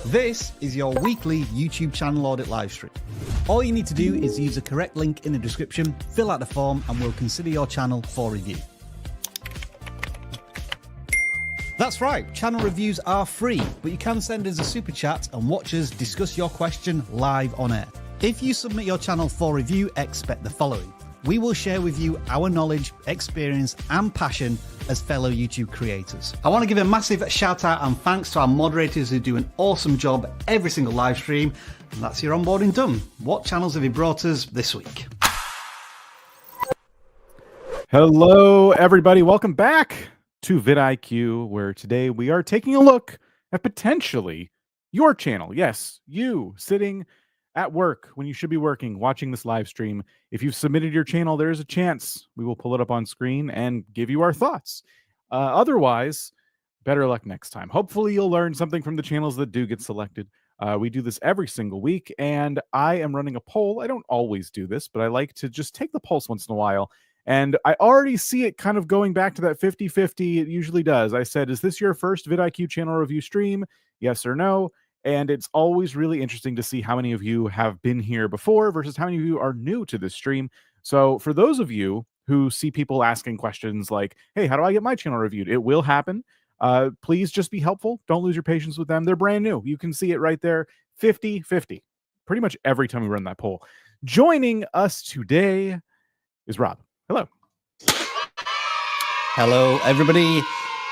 This is your weekly YouTube channel audit livestream. All you need to do is use the correct link in the description, fill out the form, and we'll consider your channel for review. That's right, channel reviews are free, but you can send us a super chat and watch us discuss your question live on air. If you submit your channel for review, expect the following. We will share with you our knowledge, experience, and passion as fellow YouTube creators. I want to give a massive shout out and thanks to our moderators who do an awesome job every single live stream. And that's your onboarding done. What channels have you brought us this week? Hello, everybody. Welcome back to vidIQ, where today we are taking a look at potentially your channel. Yes, you sitting at work when you should be working, watching this live stream. If you've submitted your channel, there is a chance we will pull it up on screen and give you our thoughts. Otherwise, better luck next time. Hopefully you'll learn something from the channels that do get selected. We do this every single week, and I am running a poll. I don't always do this, but I like to just take the pulse once in a while. And I already see it kind of going back to that 50-50. It usually does. I said, is this your first vidIQ channel review stream? Yes or no? And it's always really interesting to see how many of you have been here before versus how many of you are new to this stream. So for those of you who see people asking questions like, hey, how do I get my channel reviewed? It will happen. Please just be helpful. Don't lose your patience with them. They're brand new. You can see it right there. 50-50. Pretty much every time we run that poll. Joining us today is Rob. Hello. Hello, everybody.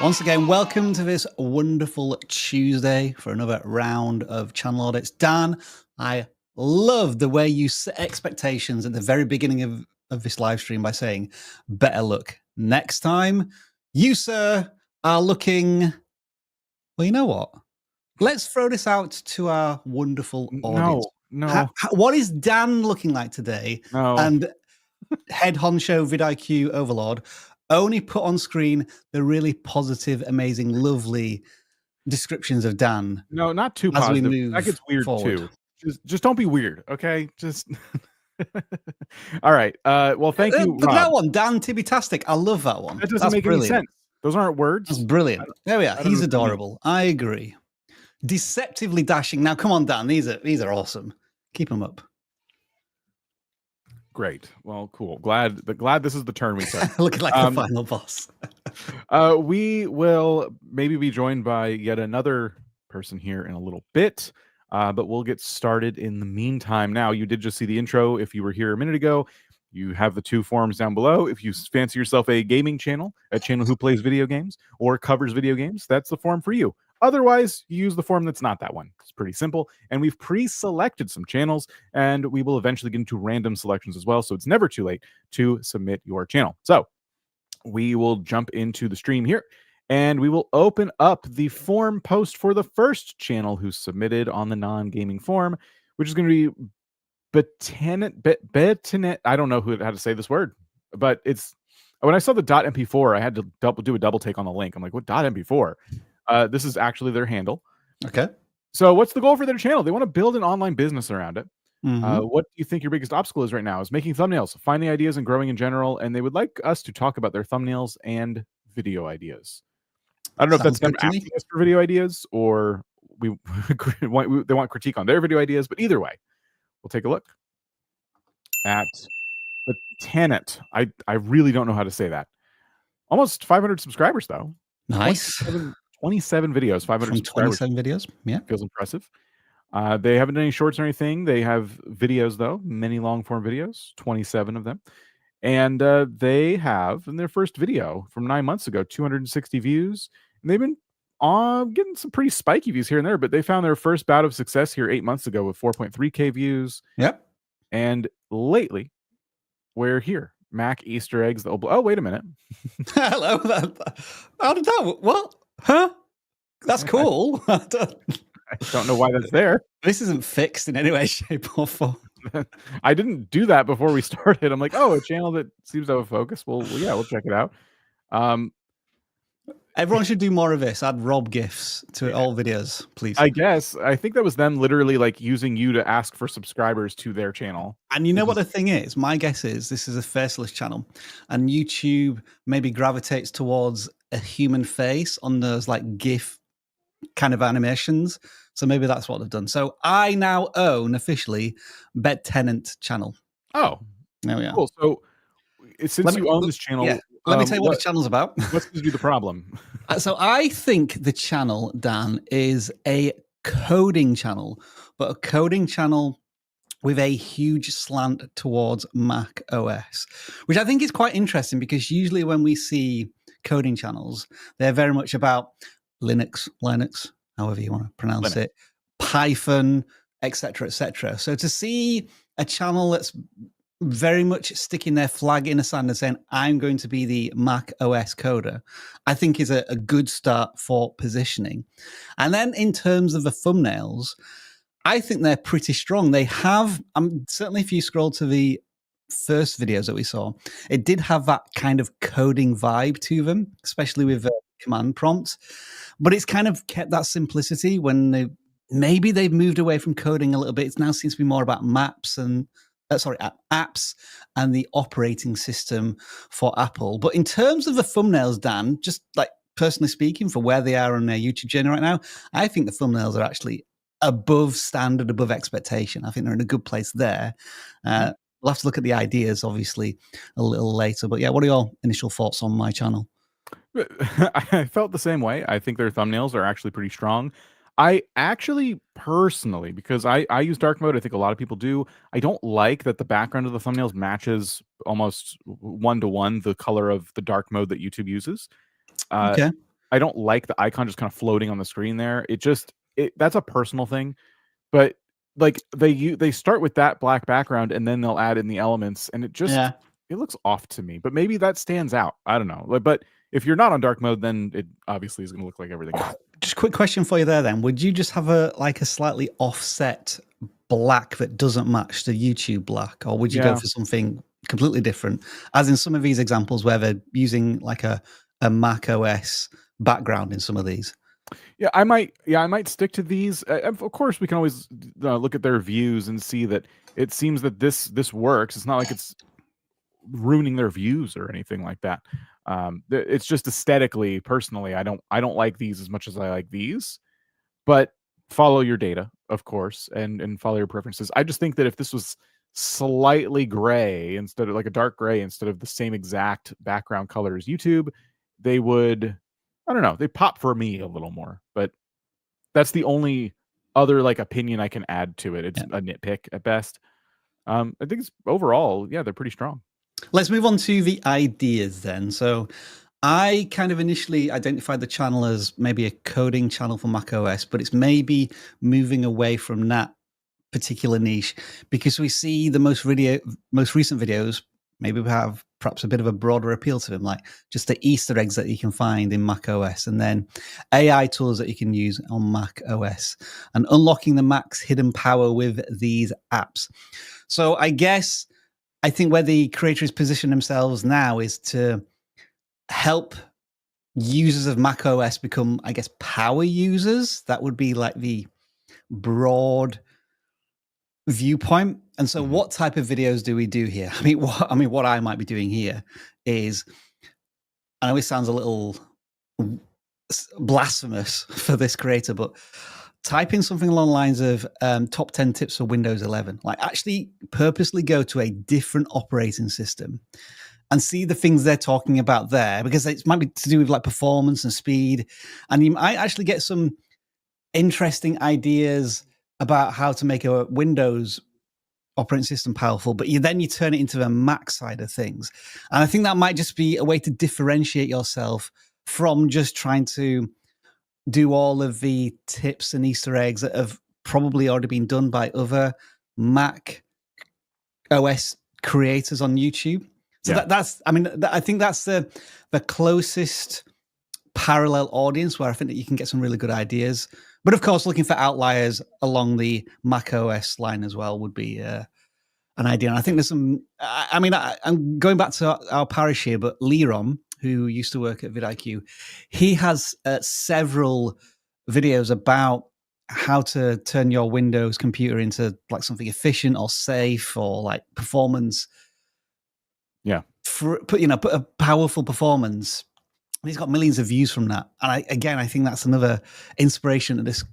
Once again, welcome to this wonderful Tuesday for another round of channel audits. Dan, I love the way you set expectations at the very beginning of this live stream by saying, better luck next time. You, sir, are looking... Well, you know what? Let's throw this out to our wonderful audience. No. What is Dan looking like today? No. And head honcho vidIQ overlord only put on screen the really positive, amazing, lovely descriptions of Dan. No, not too positive. That gets weird forward. Too. Just don't be weird, okay? Just all right. Well, thank you. But that one, Dan Tibitastic, I love that one. That doesn't make any sense. Those aren't words. That's brilliant. There we are. He's adorable. I agree. Deceptively dashing. Now, come on, Dan. These are awesome. Keep them up. Great. Well, cool. Glad this is the turn we took. Looking like the final boss. We will maybe be joined by yet another person here in a little bit, but we'll get started in the meantime. Now, you did just see the intro. If you were here a minute ago, you have the two forms down below. If you fancy yourself a gaming channel, a channel who plays video games or covers video games, that's the form for you. Otherwise, you use the form that's not that one. It's pretty simple. And we've pre-selected some channels, and we will eventually get into random selections as well. So it's never too late to submit your channel. So we will jump into the stream here, and we will open up the form post for the first channel who submitted on the non-gaming form, which is going to be Betanet. I don't know how to say this word, but it's when I saw the .mp4, I had to do a double take on the link. I'm like, what .mp4? This is actually their handle. Okay. So what's the goal for their channel? They want to build an online business around it. Mm-hmm. What do you think your biggest obstacle is right now? Is making thumbnails, finding ideas, and growing in general. And they would like us to talk about their thumbnails and video ideas. I don't know if that's them asking us for video ideas or they want critique on their video ideas. But either way, we'll take a look at the Tenet. I really don't know how to say that. Almost 500 subscribers, though. Nice. 27 videos, 500 subscribers. 27 videos, yeah. Feels impressive. They haven't done any shorts or anything. They have videos, though, many long-form videos, 27 of them. And they have, in their first video from 9 months ago, 260 views. And they've been getting some pretty spiky views here and there, but they found their first bout of success here 8 months ago with 4.3K views. Yep. And lately, we're here. Mac Easter eggs. Oh, wait a minute. Hello. How did that? What? Huh? That's cool. I don't know why that's there. This isn't fixed in any way, shape, or form. I didn't do that before we started. I'm like, oh, a channel that seems to have a focus. Well, yeah, we'll check it out. Everyone should do more of this. Add Rob GIFs to all videos, please. I guess. I think that was them literally like using you to ask for subscribers to their channel. And you know what the thing is? My guess is this is a faceless channel, and YouTube maybe gravitates towards a human face on those like GIF kind of animations. So maybe that's what they've done. So I now own officially Bet Tenant channel. Oh, There we are. cool. So since you own this channel, let me tell you what the channel's about. What seems to be the problem? So I think the channel, Dan, is a coding channel, but a coding channel with a huge slant towards Mac OS, which I think is quite interesting because usually when we see coding channels, they're very much about Linux, however you want to pronounce it, Python, etc., etc. So to see a channel that's very much sticking their flag in the sand and saying, I'm going to be the Mac OS coder, I think is a good start for positioning. And then in terms of the thumbnails, I think they're pretty strong. They have, certainly if you scroll to the first videos that we saw, it did have that kind of coding vibe to them, especially with command prompts. But it's kind of kept that simplicity when maybe they've moved away from coding a little bit. It now seems to be more about maps and apps and the operating system for Apple. But in terms of the thumbnails, Dan, just like personally speaking, for where they are on their YouTube journey right now, I think the thumbnails are actually above standard, above expectation. I think they're in a good place there. We'll have to look at the ideas, obviously, a little later. But yeah, what are your initial thoughts on my channel? I felt the same way. I think their thumbnails are actually pretty strong. I actually personally, because I use dark mode, I think a lot of people do. I don't like that the background of the thumbnails matches almost 1-to-1 the color of the dark mode that YouTube uses. Okay. I don't like the icon just kind of floating on the screen there. That's a personal thing, but like they start with that black background and then they'll add in the elements, and it looks off to me. But maybe that stands out. I don't know. But if you're not on dark mode, then it obviously is going to look like everything else. Just a quick question for you there then. Would you just have a slightly offset black that doesn't match the YouTube black? Or would you go for something completely different? As in some of these examples where they're using like a Mac OS background in some of these. Yeah, I might stick to these. Of course, we can always look at their views and see that it seems that this works. It's not like it's ruining their views or anything like that. It's just aesthetically, personally, I don't like these as much as I like these. But follow your data, of course, and follow your preferences. I just think that if this was slightly gray instead of like a dark gray instead of the same exact background color as YouTube, they would, I don't know, they pop for me a little more. But that's the only other like opinion I can add to it. It's a nitpick at best. I think it's overall, they're pretty strong. Let's move on to the ideas then. So I kind of initially identified the channel as maybe a coding channel for macOS, but it's maybe moving away from that particular niche because we see the most recent videos maybe have perhaps a bit of a broader appeal to them, like just the Easter eggs that you can find in macOS and then AI tools that you can use on macOS and unlocking the Mac's hidden power with these apps. So I think where the creators position themselves now is to help users of macOS become, I guess, power users. That would be like the broad viewpoint. And so what type of videos do we do here? What I might be doing here is, I know it sounds a little blasphemous for this creator, but type in something along the lines of top 10 tips for Windows 11. Like actually purposely go to a different operating system and see the things they're talking about there, because it might be to do with like performance and speed. And you might actually get some interesting ideas about how to make a Windows operating system powerful, but then you turn it into the Mac side of things. And I think that might just be a way to differentiate yourself from just trying to do all of the tips and Easter eggs that have probably already been done by other Mac OS creators on YouTube. So I think that's the closest parallel audience where I think that you can get some really good ideas. But of course, looking for outliers along the Mac OS line as well would be an idea. And I think there's some, I'm going back to our parish here, but Liron, who used to work at vidIQ, he has several videos about how to turn your Windows computer into like something efficient or safe or like performance. Yeah. Put a powerful performance He's got millions of views from that. And I think that's another inspiration that this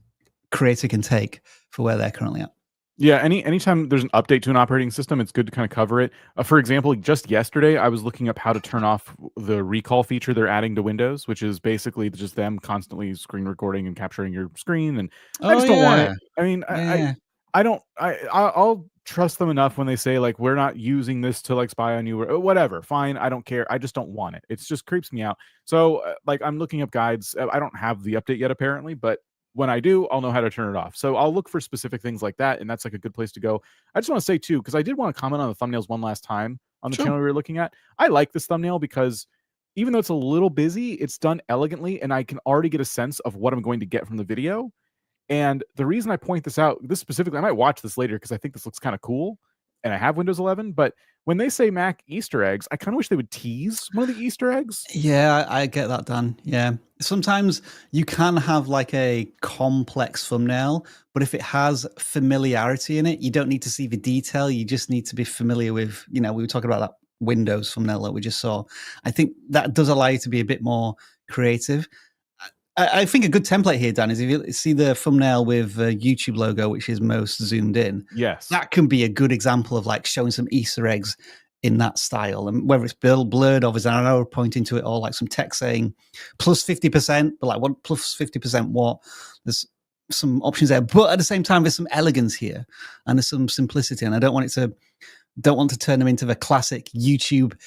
creator can take for where they're currently at. Yeah, anytime there's an update to an operating system, it's good to kind of cover it. For example, just yesterday, I was looking up how to turn off the recall feature they're adding to Windows, which is basically just them constantly screen recording and capturing your screen. And I just don't want it. I mean, I'll trust them enough when they say like, we're not using this to like spy on you or whatever. Fine, I don't care. I just don't want it. It just creeps me out. So like, I'm looking up guides. I don't have the update yet, apparently, but when I do, I'll know how to turn it off. So I'll look for specific things like that, and that's like a good place to go. I just want to say too, because I did want to comment on the thumbnails one last time on the channel we were looking at. I like this thumbnail because even though it's a little busy, it's done elegantly, and I can already get a sense of what I'm going to get from the video. And the reason I point this out, this specifically, I might watch this later because I think this looks kind of cool, and I have Windows 11, but when they say Mac Easter eggs, I kind of wish they would tease one of the Easter eggs. Yeah, I get that, Dan. Yeah. Sometimes you can have like a complex thumbnail, but if it has familiarity in it, you don't need to see the detail. You just need to be familiar with, we were talking about that Windows thumbnail that we just saw. I think that does allow you to be a bit more creative. I think a good template here, Dan, is if you see the thumbnail with the YouTube logo, which is most zoomed in. Yes. That can be a good example of like showing some Easter eggs in that style. And whether it's blurred or there's an arrow pointing to it or like some text saying plus 50%, but like what plus 50% what? There's some options there. But at the same time, there's some elegance here and there's some simplicity. And I don't want to turn them into the classic YouTube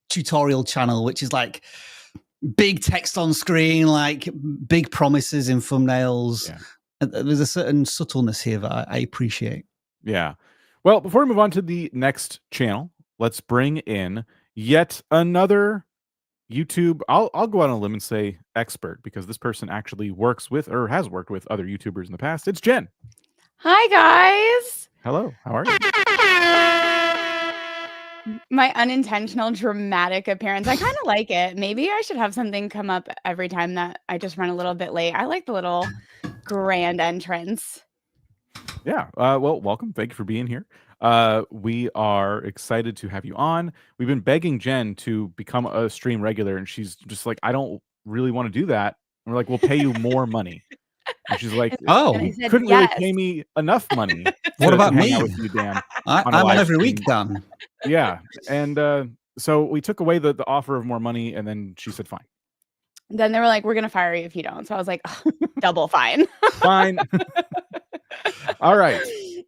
tutorial channel, which is like big text on screen, like big promises in thumbnails. Yeah. There's a certain subtleness here that I appreciate. Yeah. Well, before we move on to the next channel, let's bring in yet another YouTube. I'll go out on a limb and say expert, because this person actually works with or has worked with other YouTubers in the past. It's Jen. Hi, guys. Hello. How are you? My unintentional dramatic appearance. I kind of like it. Maybe I should have something come up every time that I just run a little bit late. I like the little grand entrance. Yeah. Well, welcome. Thank you for being here. We are excited to have you on. We've been begging Jen to become a stream regular, and she's just like, I don't really want to do that. And we're like, we'll pay you more money. And she's like, oh, you couldn't really pay me enough money. What about me? With you, Dan, I'm on every week, Dan. Yeah. And so we took away the offer of more money, and then she said, fine. Then they were like, we're going to fire you if you don't. So I was like, oh, double fine. Fine. All right.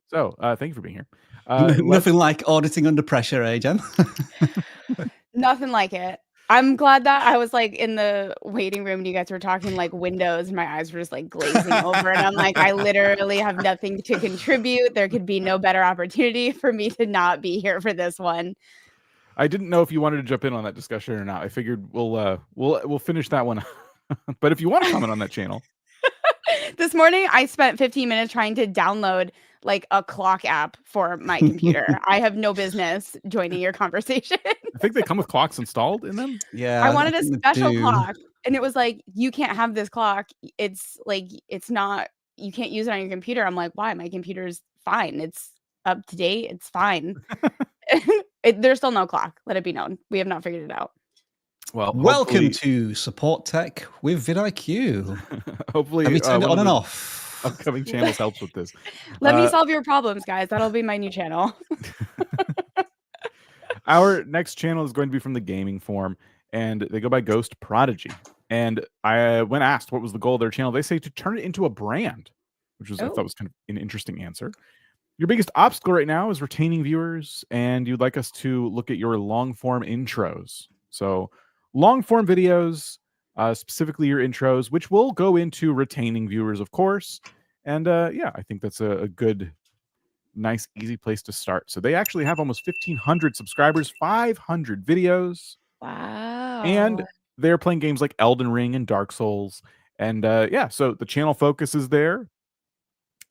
So thank you for being here. Nothing like auditing under pressure, eh, Jen? Nothing like it. I'm glad that I was like in the waiting room and you guys were talking like Windows and my eyes were just like glazing over. And I'm like, I literally have nothing to contribute. There could be no better opportunity for me to not be here for this one. I didn't know if you wanted to jump in on that discussion or not. I figured we'll finish that one. But if you want to comment on that channel. This morning, I spent 15 minutes trying to download like a clock app for my computer. I have no business joining your conversation. I think they come with clocks installed in them. Yeah. I wanted a special clock, and it was like, you can't have this clock. It's like, it's not, you can't use it on your computer. I'm like, why? My computer's fine. It's up to date. It's fine. There's still no clock. Let it be known. We have not figured it out. Well, welcome to Support Tech with vidIQ. Hopefully, have you turned it on and off? Upcoming channels helps with this. Let me solve your problems, guys. That'll be my new channel. Our next channel is going to be from the gaming form, and they go by Ghost Prodigy. And when asked what was the goal of their channel, they say to turn it into a brand, which was I thought was kind of an interesting answer. Your biggest obstacle right now is retaining viewers, and you'd like us to look at your long form intros. So long form videos, specifically your intros, which will go into retaining viewers, of course. And yeah, I think that's a good, nice, easy place to start. So they actually have almost 1,500 subscribers, 500 videos. Wow. And they're playing games like Elden Ring and Dark Souls. And yeah, so the channel focus is there.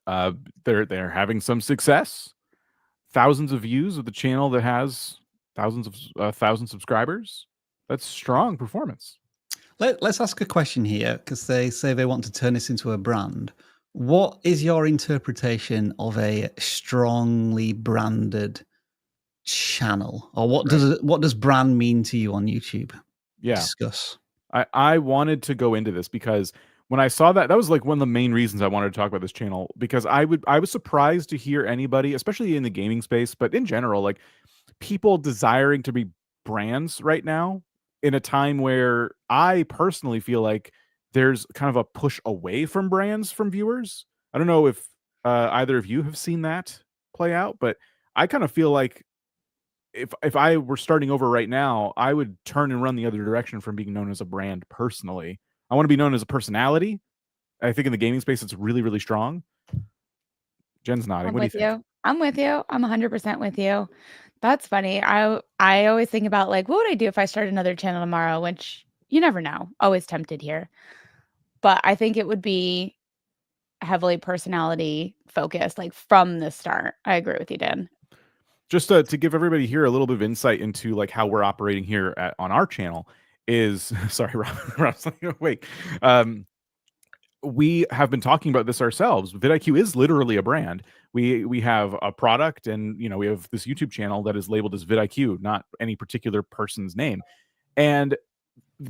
They're having some success. Thousands of views of the channel that has thousands of subscribers. That's strong performance. Let's ask a question here, because they say they want to turn this into a brand. What is your interpretation of a strongly branded channel, or what does brand mean to you on YouTube? Yeah. Discuss. I wanted to go into this because when I saw that was like one of the main reasons I wanted to talk about this channel, because I was surprised to hear anybody, especially in the gaming space, but in general, like people desiring to be brands right now in a time where I personally feel like there's kind of a push away from brands from viewers. I don't know if either of you have seen that play out, but I kind of feel like if I were starting over right now, I would turn and run the other direction from being known as a brand personally. I want to be known as a personality. I think in the gaming space, it's really, really strong. Jen's nodding. I'm What do you with think? you. I'm with you. I'm 100% with you. That's funny. I always think about like, what would I do if I start another channel tomorrow? Which you never know. Always tempted here, but I think it would be heavily personality focused, like from the start. I agree with you, Dan. Just to give everybody here a little bit of insight into like how we're operating here on our channel is sorry, Rob's like, wait. We have been talking about this ourselves. vidIQ is literally a brand. We have a product, and we have this YouTube channel that is labeled as vidIQ, not any particular person's name. And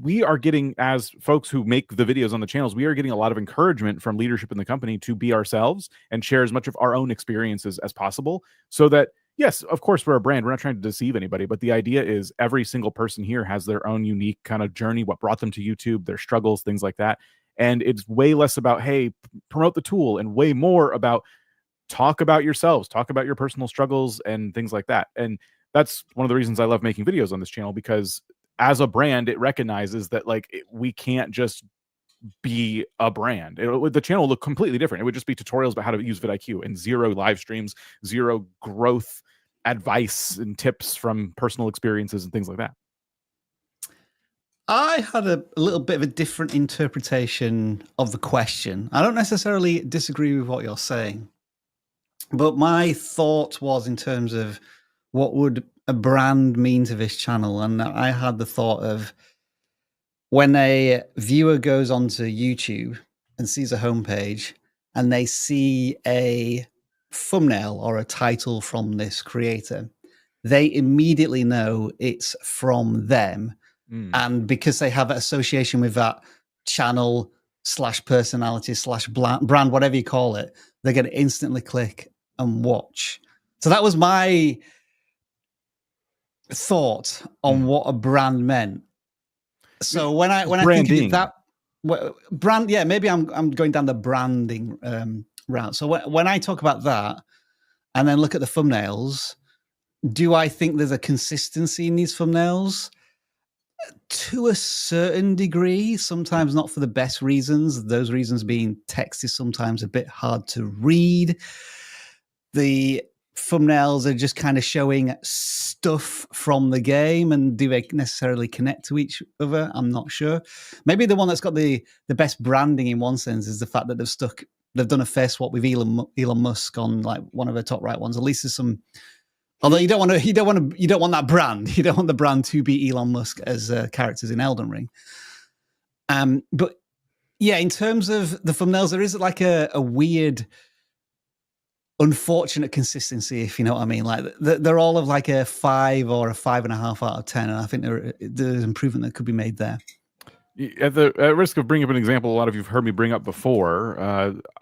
we are getting, as folks who make the videos on the channels, we are getting a lot of encouragement from leadership in the company to be ourselves and share as much of our own experiences as possible, so that yes, of course, we're a brand. We're not trying to deceive anybody, but the idea is every single person here has their own unique kind of journey, what brought them to YouTube, their struggles, things like that. And it's way less about, hey, promote the tool, and way more about talk about yourselves, talk about your personal struggles and things like that. And that's one of the reasons I love making videos on this channel, because as a brand, it recognizes that we can't just be a brand. The channel would look completely different. It would just be tutorials about how to use vidIQ and zero live streams, zero growth advice and tips from personal experiences and things like that. I had a little bit of a different interpretation of the question. I don't necessarily disagree with what you're saying, but my thought was in terms of what would a brand mean to this channel. And I had the thought of when a viewer goes onto YouTube and sees a homepage and they see a thumbnail or a title from this creator, they immediately know it's from them. And because they have an association with that channel / personality / brand, whatever you call it, they're going to instantly click and watch. So that was my thought on what a brand meant. So when I think of that brand, yeah, maybe I'm going down the branding route. So when I talk about that and then look at the thumbnails, do I think there's a consistency in these thumbnails? To a certain degree, sometimes not for the best reasons. Those reasons being text is sometimes a bit hard to read. The thumbnails are just kind of showing stuff from the game, and do they necessarily connect to each other? I'm not sure. Maybe the one that's got the best branding in one sense is the fact that they've done a face swap with Elon Musk on like one of the top right ones. At least there's some. Although you don't want that brand. You don't want the brand to be Elon Musk as characters in Elden Ring. But yeah, in terms of the thumbnails, there is like a weird, unfortunate consistency, if you know what I mean. Like they're all of like a 5 or a 5.5 out of 10, and I think there's improvement that could be made there. At risk of bringing up an example a lot of you've heard me bring up before,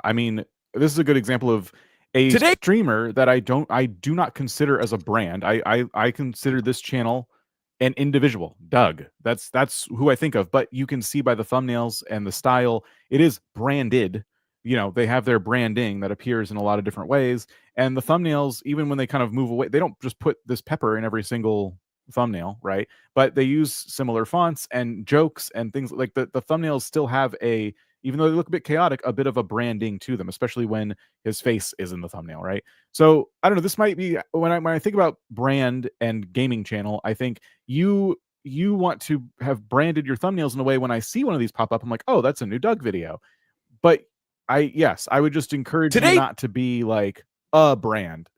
I mean, this is a good example of a streamer that I do not consider as a brand. I consider this channel an individual, Doug. That's who I think of. But you can see by the thumbnails and the style, it is branded. They have their branding that appears in a lot of different ways. And the thumbnails, even when they kind of move away, they don't just put this pepper in every single thumbnail, right? But they use similar fonts and jokes and things like the thumbnails still have even though they look a bit chaotic, a bit of a branding to them, especially when his face is in the thumbnail, right? So I don't know. This might be when I think about brand and gaming channel, I think you want to have branded your thumbnails in a way. When I see one of these pop up, I'm like, oh, that's a new Doug video. But I would just encourage you not to be like a brand.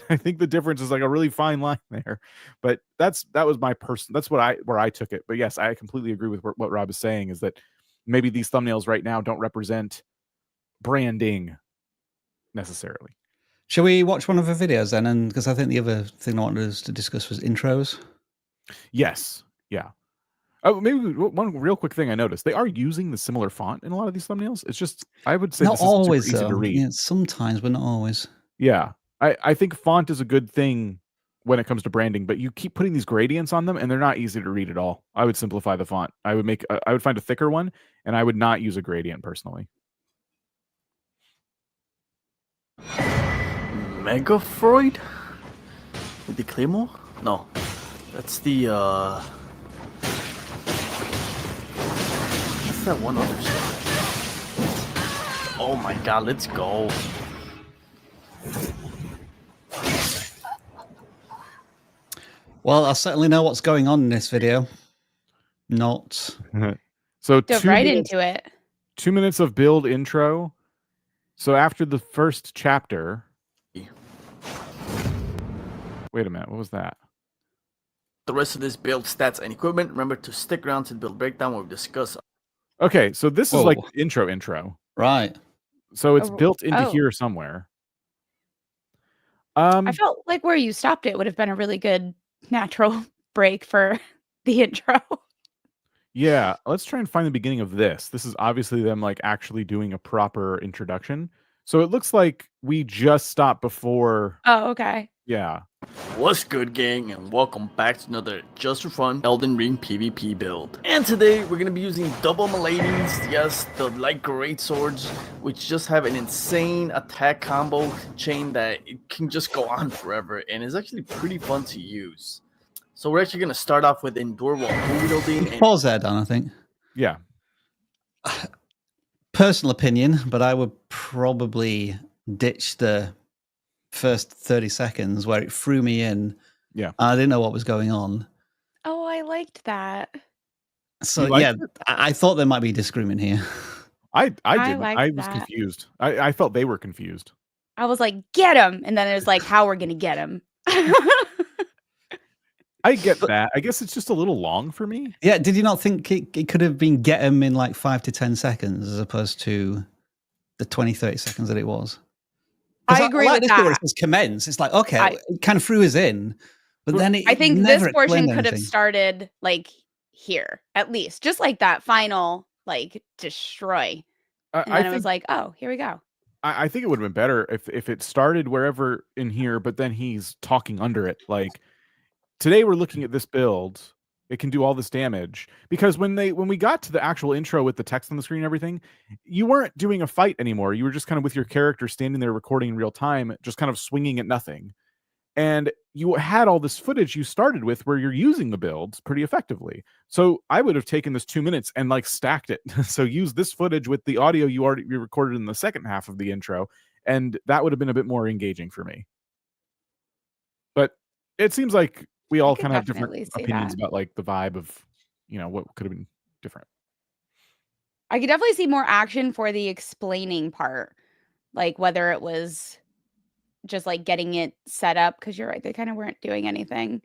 I think the difference is like a really fine line there. But that was my that's where I took it. But yes, I completely agree with what Rob is saying, is that maybe these thumbnails right now don't represent branding necessarily. Shall we watch one of the videos then? And because I think the other thing I wanted us to discuss was intros. Yes. Yeah. Oh, maybe one real quick thing I noticed. They are using the similar font in a lot of these thumbnails. It's just, I would say Not this is super always, easy to though. read. Yeah, sometimes, but not always. Yeah. I think font is a good thing when it comes to branding, but you keep putting these gradients on them and they're not easy to read at all. I would simplify the font. I would find a thicker one, and I would not use a gradient personally. Mega Freud? With the Claymore? No. That's the what's that one other stuff? Oh my god, let's go. Well, I certainly know what's going on in this video. Not. So Dove right into it. 2 minutes of build intro. So after the first chapter. Wait a minute, what was that? The rest of this build stats and equipment. Remember to stick around to the build breakdown where we discuss. Okay, so this is like intro. Right. So it's built into here somewhere. I felt like where you stopped it would have been a really good natural break for the intro. Yeah, let's try and find the beginning of this. This is obviously them like actually doing a proper introduction. So it looks like we just stopped before. Oh, okay. Yeah. What's good, gang, and welcome back to another Just for Fun Elden Ring PvP build. And today we're going to be using double Miladies, yes, the light great swords, which just have an insane attack combo chain that it can just go on forever, and is actually pretty fun to use. So we're actually going to start off with Endure while building. Pause there, Dan, I think. Yeah. Personal opinion, but I would probably ditch the first 30 seconds where it threw me in. Yeah. I didn't know what was going on. Oh, I liked that. So yeah, I thought there might be disagreement here. I didn't. I was that. confused. I felt they were confused. I was like, get him. And then it was like, how we're going to get him. I get that. I guess it's just a little long for me. Yeah, did you not think it could have been get him in like 5 to 10 seconds as opposed to the 20, 30 seconds that it was? I agree with that. Where it says commence, it's like, okay, it kind of threw us in, but then I think this portion could have started like here, at least. Just like that final, like, destroy. And then it was like, oh, here we go. I think it would have been better if it started wherever in here, but then he's talking under it. Like, today we're looking at this build. It can do all this damage because when we got to the actual intro with the text on the screen and everything, you weren't doing a fight anymore. You were just kind of with your character standing there recording in real time, just kind of swinging at nothing. And you had all this footage you started with where you're using the builds pretty effectively. So I would have taken this 2 minutes and like stacked it. So use this footage with the audio you recorded in the second half of the intro, and that would have been a bit more engaging for me. But it seems like we all kind of have different opinions about like the vibe of, what could have been different. I could definitely see more action for the explaining part, like whether it was just like getting it set up, because you're right, they kind of weren't doing anything.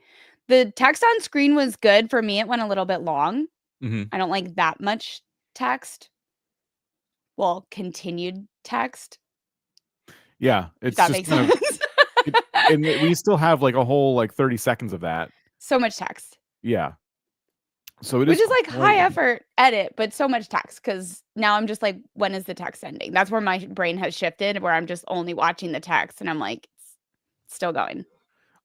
The text on screen was good for me. It went a little bit long. I don't like that much text. Well, continued text. Yeah, it's that just makes sense. And we still have like a whole like 30 seconds of that. So much text. Yeah. So it Which is like high effort edit, but so much text, because now I'm just like, when is the text ending? That's where my brain has shifted, where I'm just only watching the text and I'm like, it's still going.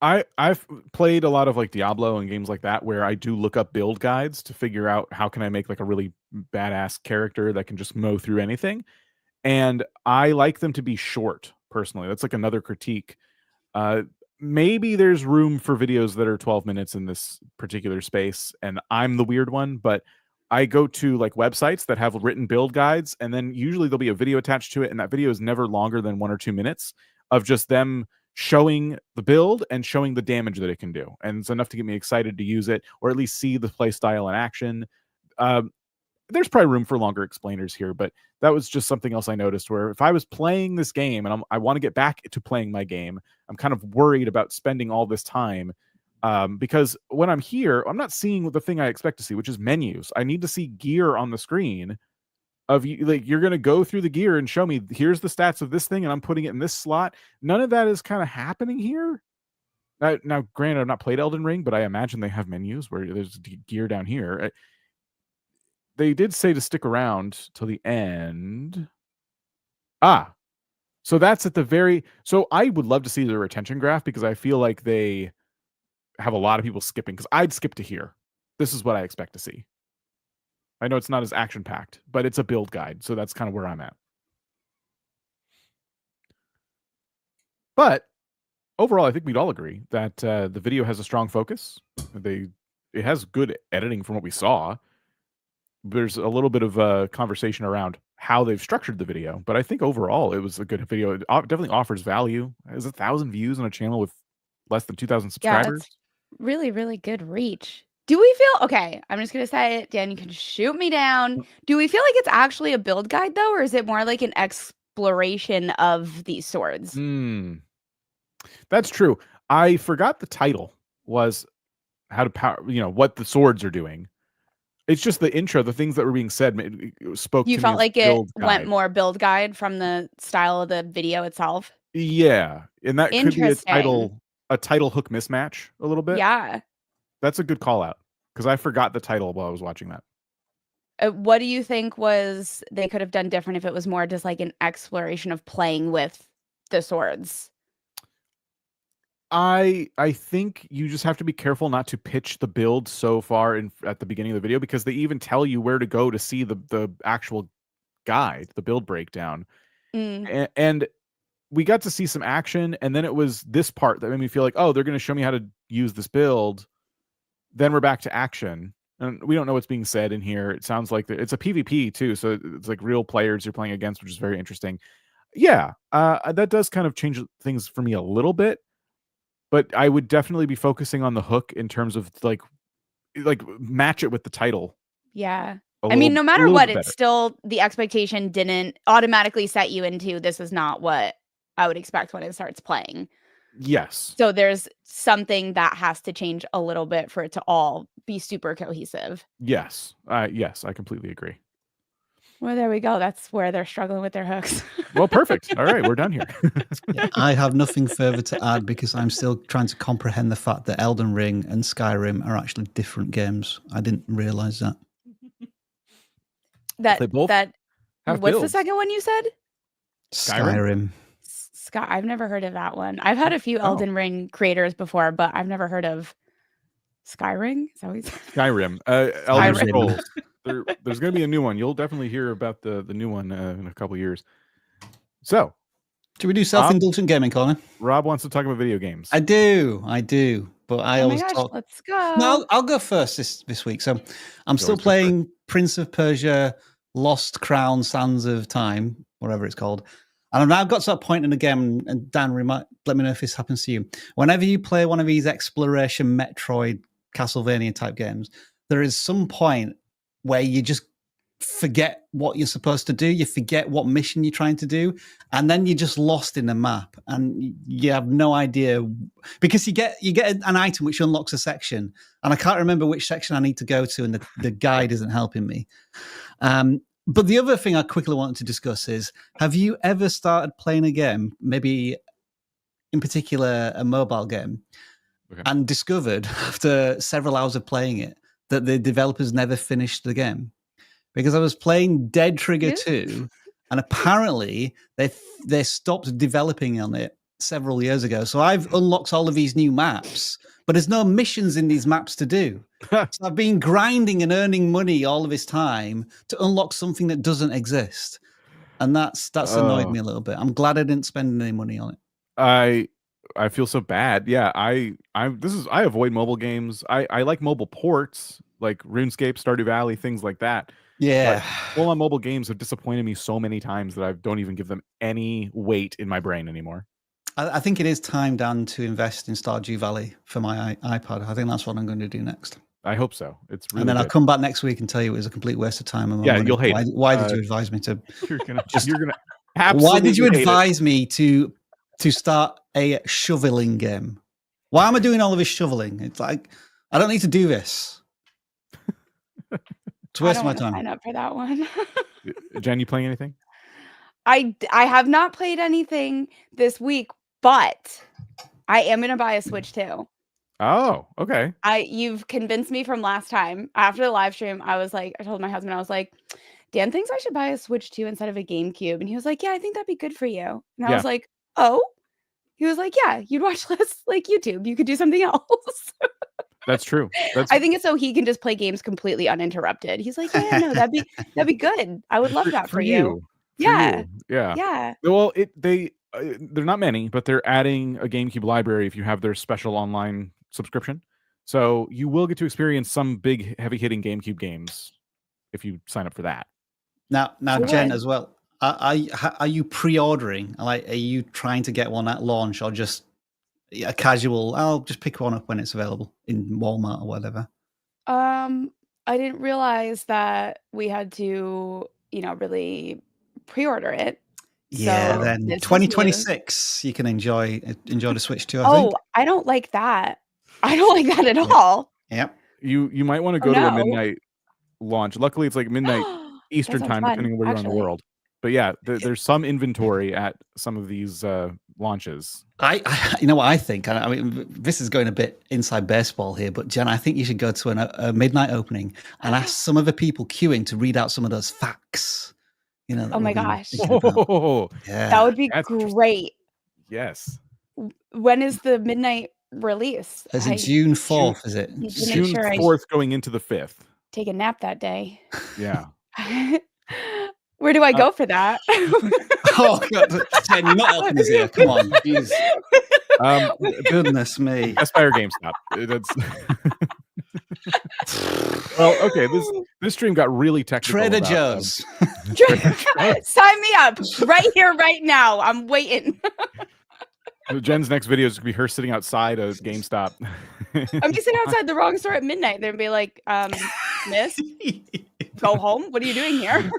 I've played a lot of like Diablo and games like that where I do look up build guides to figure out how can I make like a really badass character that can just mow through anything. And I like them to be short, personally. That's like another critique. Maybe there's room for videos that are 12 minutes in this particular space, and I'm the weird one, but I go to like websites that have written build guides, and then usually there'll be a video attached to it, and that video is never longer than 1 or 2 minutes of just them showing the build and showing the damage that it can do. And it's enough to get me excited to use it, or at least see the play style in action. There's probably room for longer explainers here, but that was just something else I noticed, where if I was playing this game and I want to get back to playing my game, I'm kind of worried about spending all this time because when I'm here, I'm not seeing the thing I expect to see, which is menus. I need to see gear on the screen of like, you're going to go through the gear and show me, here's the stats of this thing, and I'm putting it in this slot. None of that is kind of happening here. Now, granted, I've not played Elden Ring, but I imagine they have menus where there's gear down here. they did say to stick around till the end. So that's at the very. So I would love to see the retention graph because I feel like they have a lot of people skipping. Because I'd skip to here. This is what I expect to see. I know it's not as action packed, but it's a build guide, so that's kind of where I'm at. But overall, I think we'd all agree that the video has a strong focus. It has good editing from what we saw. There's a little bit of a conversation around how they've structured the video, but I think overall it was a good video. It definitely offers value. It has 1,000 views on a channel with less than 2,000 subscribers. That's really, really good reach. Do we feel okay? I'm just gonna say it, Dan. You can shoot me down. Do we feel like it's actually a build guide though, or is it more like an exploration of these swords? That's true. I forgot the title was how to power. What the swords are doing. It's just the intro, the things that were being said spoke to me. You felt as like it build went guide. more build guide from the style of the video itself. Yeah, and that could be Interesting. a title hook mismatch a little bit. Yeah. That's a good call out because I forgot the title while I was watching that. What do you think they could have done different if it was more just like an exploration of playing with the swords? I think you just have to be careful not to pitch the build so far at the beginning of the video because they even tell you where to go to see the actual guide, the build breakdown. And we got to see some action, and then it was this part that made me feel like, oh, they're going to show me how to use this build. Then we're back to action, and we don't know what's being said in here. It sounds like it's a PvP too, so it's like real players you're playing against, which is very interesting. Yeah, that does kind of change things for me a little bit. But I would definitely be focusing on the hook in terms of like match it with the title. Yeah. I mean, no matter what, it's still the expectation didn't automatically set you into this is not what I would expect when it starts playing. Yes. So there's something that has to change a little bit for it to all be super cohesive. Yes. Yes, I completely agree. Well, there we go. That's where they're struggling with their hooks. Well, perfect. All right, we're done here. Yeah, I have nothing further to add because I'm still trying to comprehend the fact that Elden Ring and Skyrim are actually different games. I didn't realize that. They both have what's builds. the second one you said? Skyrim. I've never heard of that one. I've had a few Elden Ring creators before, but I've never heard of Skyrim. Is that what you said? Skyrim. Elder Scrolls. There's going to be a new one. You'll definitely hear about the new one in a couple years. So, do we do self-indulgent gaming, Colin? Rob wants to talk about video games. I do. But I always talk. Let's go. No, I'll go first this week. So I'm still playing Prince of Persia, Lost Crown, Sands of Time, whatever it's called. And I've now got to that point in the game, and Dan, let me know if this happens to you. Whenever you play one of these exploration, Metroid, Castlevania type games, there is some point where you just forget what you're supposed to do. You forget what mission you're trying to do. And then you're just lost in the map and you have no idea because you get an item which unlocks a section. And I can't remember which section I need to go to. And the guide isn't helping me. But the other thing I quickly wanted to discuss is, have you ever started playing a game, maybe in particular a mobile game, and discovered after several hours of playing it that the developers never finished the game? Because I was playing Dead Trigger 2, and apparently they stopped developing on it several years ago. So I've unlocked all of these new maps, but there's no missions in these maps to do. So I've been grinding and earning money all of this time to unlock something that doesn't exist. And that's annoyed me a little bit. I'm glad I didn't spend any money on it. I feel so bad. Yeah, I avoid mobile games. I like mobile ports like RuneScape, Stardew Valley, things like that. Yeah. Full-on mobile games have disappointed me so many times that I don't even give them any weight in my brain anymore. I think it is time, Dan, to invest in Stardew Valley for my iPad. I think that's what I'm going to do next. I hope so. It's really and then good. I'll come back next week and tell you it was a complete waste of time. And you'll hate it. Why did you advise me to? You're gonna absolutely. Why did you advise me to start a shoveling game? Why am I doing all of this shoveling? It's like I don't need to do this. It's waste of my time. Sign up for that one. Jen, you playing anything? I have not played anything this week, but I am going to buy a Switch too. Oh, okay. You've convinced me from last time. After the live stream, I told my husband, I was like, Dan thinks I should buy a Switch 2 instead of a GameCube. And he was like, yeah, I think that'd be good for you. And I Yeah. was like, oh? He was like, yeah, you'd watch less like YouTube. You could do something else. That's true. That's I think it's so he can just play games completely uninterrupted. He's like, yeah, no, that'd be good. I would love that for you. Yeah. Yeah. Yeah. Well, they're not many, but they're adding a GameCube library if you have their special online subscription. So you will get to experience some big, heavy-hitting GameCube games if you sign up for that. Now, Sure. Jen, as well. Are you pre-ordering? Like, are you trying to get one at launch, or just a casual? I'll just pick one up when it's available in Walmart or whatever. I didn't realize that we had to, really pre-order it. Yeah, So then this is 2026, you can enjoy the Switch 2. I Oh, think. I don't like that. I don't like that at all. Yep. You might want to go to a midnight launch. Luckily, it's like midnight Eastern sounds time, fun, depending on where you're on the actually. world. But yeah, there's some inventory at some of these launches. You know what I think? I mean, this is going a bit inside baseball here, but Jen, I think you should go to a midnight opening and ask some of the people queuing to read out some of those facts. Oh my gosh. Oh, Yeah. That would be That's interesting. great. yes. When is the midnight release? Is it June 4th? Is it? Need to make June sure I 4th going into the 5th. take a nap that day. Yeah. Where do I go for that? Oh God, Jen, you're not helping us here. Come on, jeez. Goodness me. Best Buy or GameStop. That's well, okay. This stream got really technical. Trader about, Joe's. Sign me up right here, right now. I'm waiting. Jen's next video is gonna be her sitting outside a GameStop. I'm just sitting outside the wrong store at midnight. They'd be like, miss, go home. What are you doing here?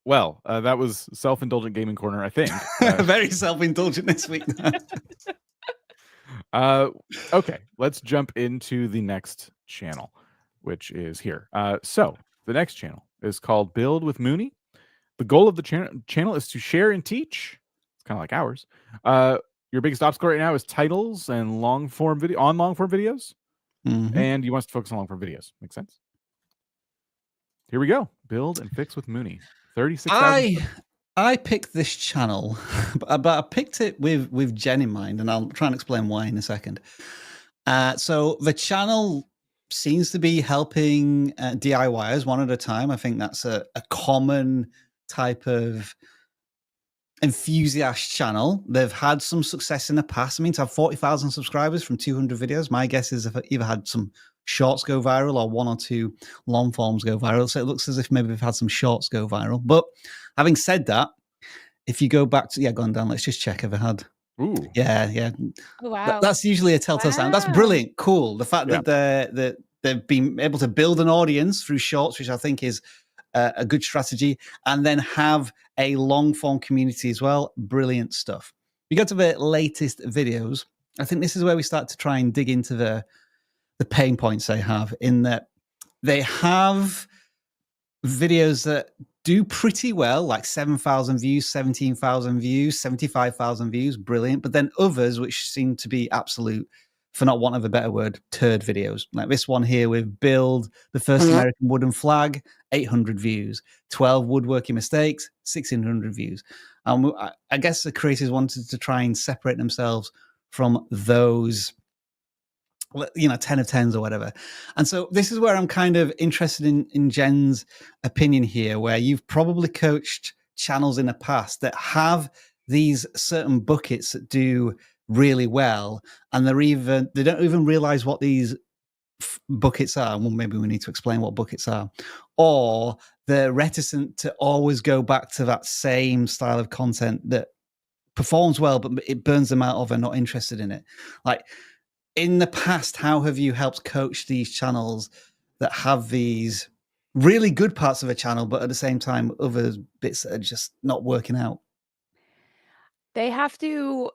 Well, that was self-indulgent gaming corner, I think. Very self-indulgent this week. Okay, let's jump into the next channel, which is here. So the next channel is called Build with Mooney. The goal of the channel is to share and teach. It's kind of like ours. Your biggest obstacle right now is titles and long-form videos, and you want us to focus on long-form videos. Make sense? Here we go. Build and fix with Mooney. 36,000. I picked this channel, but I picked it with Jen in mind, and I'll try and explain why in a second. So the channel seems to be helping DIYers one at a time. I think that's a common type of enthusiast channel. They've had some success in the past. I mean, to have 40,000 subscribers from 200 videos, my guess is they've either had some shorts go viral or one or two long forms go viral. So it looks as if maybe they've had some shorts go viral. But having said that, if you go back to, go on down, let's just check if I had. Ooh. Yeah. Oh, wow. That's usually a telltale sign. That's brilliant. Cool. The fact Yeah. that they've been able to build an audience through shorts, which I think is a good strategy, and then have a long form community as well. Brilliant stuff. We go to the latest videos. I think this is where we start to try and dig into the pain points they have, in that they have videos that do pretty well, like 7,000 views, 17,000 views, 75,000 views. Brilliant. But then others which seem to be absolute, for not want of a better word, turd videos. Like this one here with Build the First American Wooden Flag, 800 views. 12 Woodworking Mistakes, 1,600 views. I guess the creators wanted to try and separate themselves from those 10 of 10s or whatever. And so this is where I'm kind of interested in Jen's opinion here, where you've probably coached channels in the past that have these certain buckets that do really well, and they don't even realize what these buckets are. Well, maybe we need to explain what buckets are, or they're reticent to always go back to that same style of content that performs well, but it burns them out, or they're not interested in it. Like, in the past, how have you helped coach these channels that have these really good parts of a channel, but at the same time, other bits that are just not working out? They have to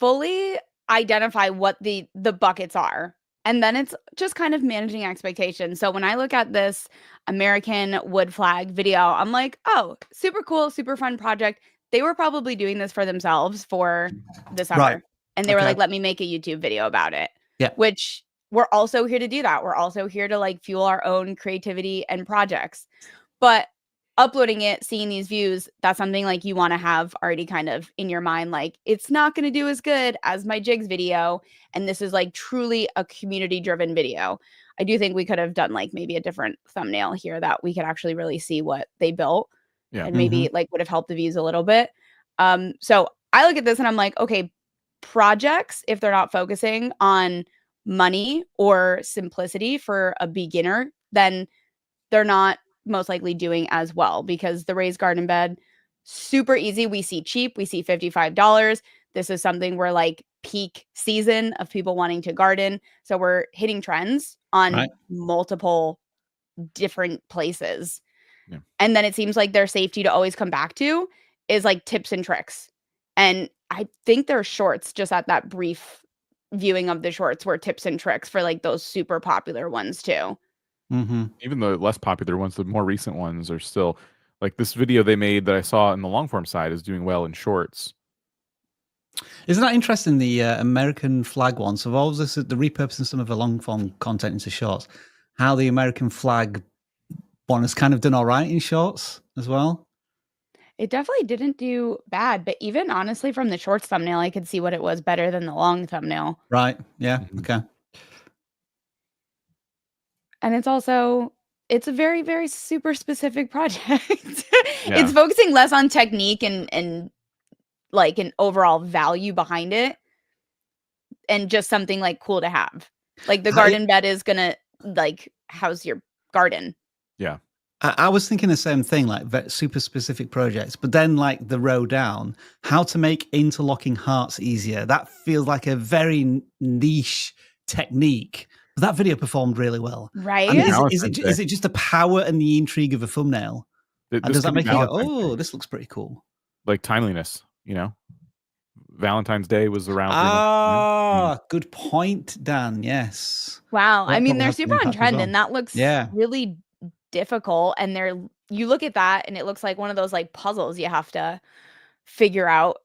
fully identify what the buckets are. And then it's just kind of managing expectations. So when I look at this American wood flag video, I'm like, oh, super cool, super fun project. They were probably doing this for themselves for the summer. Right. And they were Okay. like, let me make a YouTube video about it. Yeah. Which we're also here to do that. We're also here to like fuel our own creativity and projects. But uploading it, seeing these views, that's something like you want to have already kind of in your mind. Like, it's not going to do as good as my jigs video. And this is like truly a community driven video. I do think we could have done like maybe a different thumbnail here that we could actually really see what they built. Yeah. And maybe like would have helped the views a little bit. So I look at this and I'm like, okay, projects, if they're not focusing on money or simplicity for a beginner, then they're not most likely doing as well, because the raised garden bed, super easy. We see cheap, we see $55. This is something we're like peak season of people wanting to garden. So we're hitting trends on multiple different places. Yeah. And then it seems like their safety to always come back to is like tips and tricks. And I think their shorts, just at that brief viewing of the shorts, were tips and tricks for like those super popular ones too. Even the less popular ones, the more recent ones are still like this video they made that I saw in the long form side is doing well in shorts. Isn't that interesting? The American flag one. So all this, the repurposing some of the long form content into shorts. How the American flag one has kind of done all right in shorts as well. It definitely didn't do bad, but even honestly from the shorts thumbnail, I could see what it was better than the long thumbnail. Right. Yeah. Okay. And it's a very, very super specific project. It's focusing less on technique and like an overall value behind it, and just something like cool to have. Like the garden bed is gonna like house your garden. Yeah. I was thinking the same thing, like super specific projects, but then like the row down, how to make interlocking hearts easier. That feels like a very niche technique. But that video performed really well. Right. I mean, is it just the power and the intrigue of a thumbnail? And does that make you go, oh, this looks pretty cool? Like timeliness, you know? Valentine's Day was around. Ah, good point, Dan. Yes. Wow. I mean, they're super on trend, and that looks really difficult. And you look at that and it looks like one of those like puzzles you have to figure out.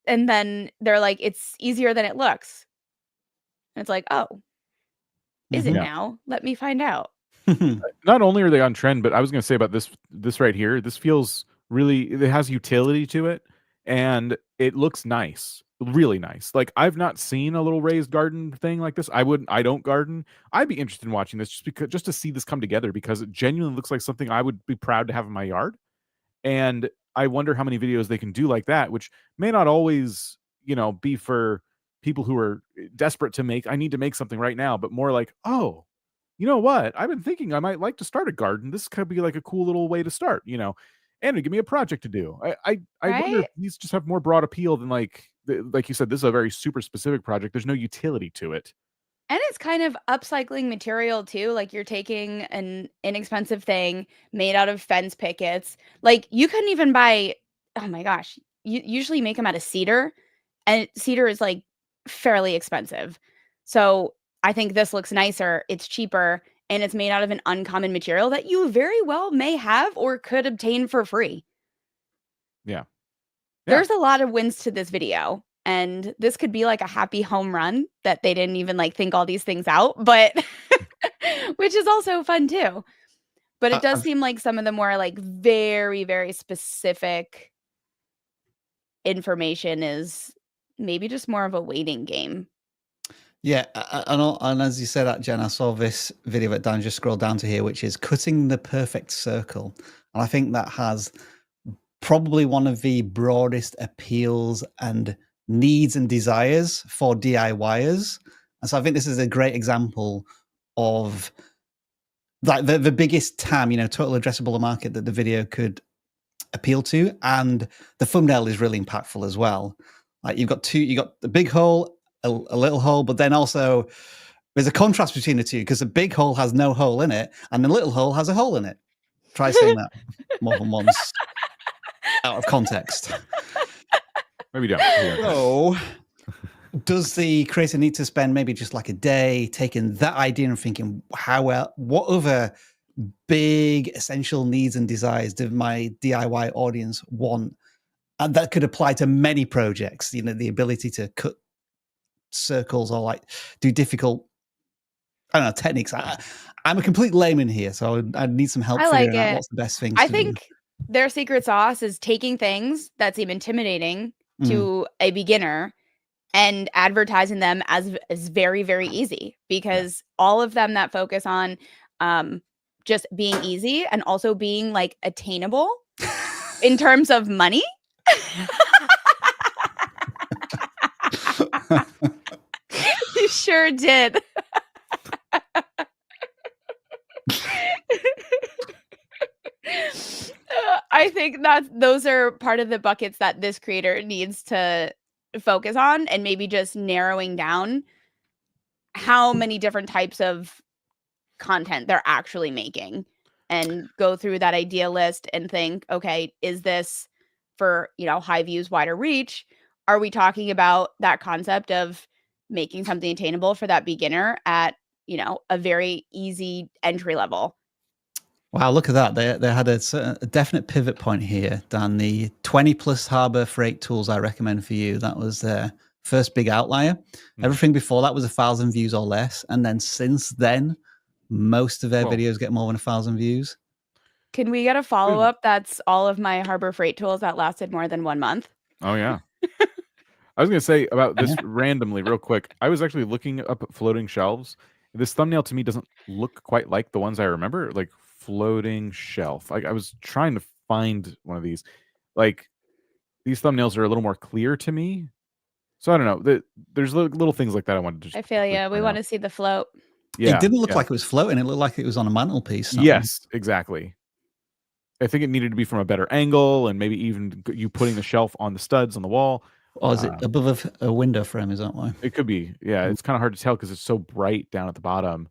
And then they're like, it's easier than it looks. And it's like, oh, is it now? Let me find out. Not only are they on trend, but I was going to say about this right here, this feels really, it has utility to it, and it looks nice, really nice. Like, I've not seen a little raised garden thing like this. I don't garden. I'd be interested in watching this just to see this come together, because it genuinely looks like something I would be proud to have in my yard. And I wonder how many videos they can do like that, which may not always, be for people who are desperate to I need to make something right now, but more like, oh, you know what? I've been thinking I might like to start a garden. This could be like a cool little way to start, and give me a project to do. I wonder if these just have more broad appeal than like you said, this is a very super specific project. There's no utility to it. And it's kind of upcycling material too. Like, you're taking an inexpensive thing made out of fence pickets. Like, you couldn't even buy, oh my gosh, you usually make them out of cedar, and cedar is like fairly expensive. So I think this looks nicer, it's cheaper, and it's made out of an uncommon material that you very well may have or could obtain for free. Yeah. There's a lot of wins to this video, and this could be like a happy home run that they didn't even like think all these things out, but which is also fun too. But it does seem like some of the more like very, very specific information is maybe just more of a waiting game. Yeah, and as you said that, Jen, I saw this video that Dan just scrolled down to here, which is cutting the perfect circle. And I think that has probably one of the broadest appeals and needs and desires for DIYers. And so I think this is a great example of like the biggest TAM, total addressable market that the video could appeal to. And the thumbnail is really impactful as well. Like, you got the big hole, a little hole, but then also there's a contrast between the two, because the big hole has no hole in it and the little hole has a hole in it. Try saying that more than once out of context. Maybe don't. So does the creator need to spend maybe just like a day taking that idea and thinking, what other big essential needs and desires do my DIY audience want? And that could apply to many projects, the ability to cut circles or like do difficult, I don't know, techniques. I'm a complete layman here, so I'd need some help figuring out what's the best thing to do. I think their secret sauce is taking things that seem intimidating to a beginner and advertising them as very, very easy, because all of them that focus on just being easy and also being like attainable in terms of money. You sure did. I think that those are part of the buckets that this creator needs to focus on, and maybe just narrowing down how many different types of content they're actually making, and go through that idea list and think, okay, is this for, high views, wider reach? Are we talking about that concept of making something attainable for that beginner at, a very easy entry level? Wow, look at that. They had a definite pivot point here, Dan. The 20 plus harbor freight tools I recommend for you. That was their first big outlier. Everything before that was 1,000 views or less. And then since then, most of their videos get more than 1,000 views. Can we get a follow-up that's all of my harbor freight tools that lasted more than 1 month? Oh, yeah. I was going to say about this randomly real quick. I was actually looking up at floating shelves. This thumbnail to me doesn't look quite like the ones I remember, like floating shelf. I was trying to find one of these. Like, these thumbnails are a little more clear to me. So I don't know. There's little things like that I wanted to just... I feel you. We want to see the float. Yeah, it didn't look like it was floating. It looked like it was on a mantelpiece. Yes, exactly. I think it needed to be from a better angle, and maybe even you putting the shelf on the studs on the wall. Or is it above a window frame? Is that why? It could be. Yeah, it's kind of hard to tell because it's so bright down at the bottom.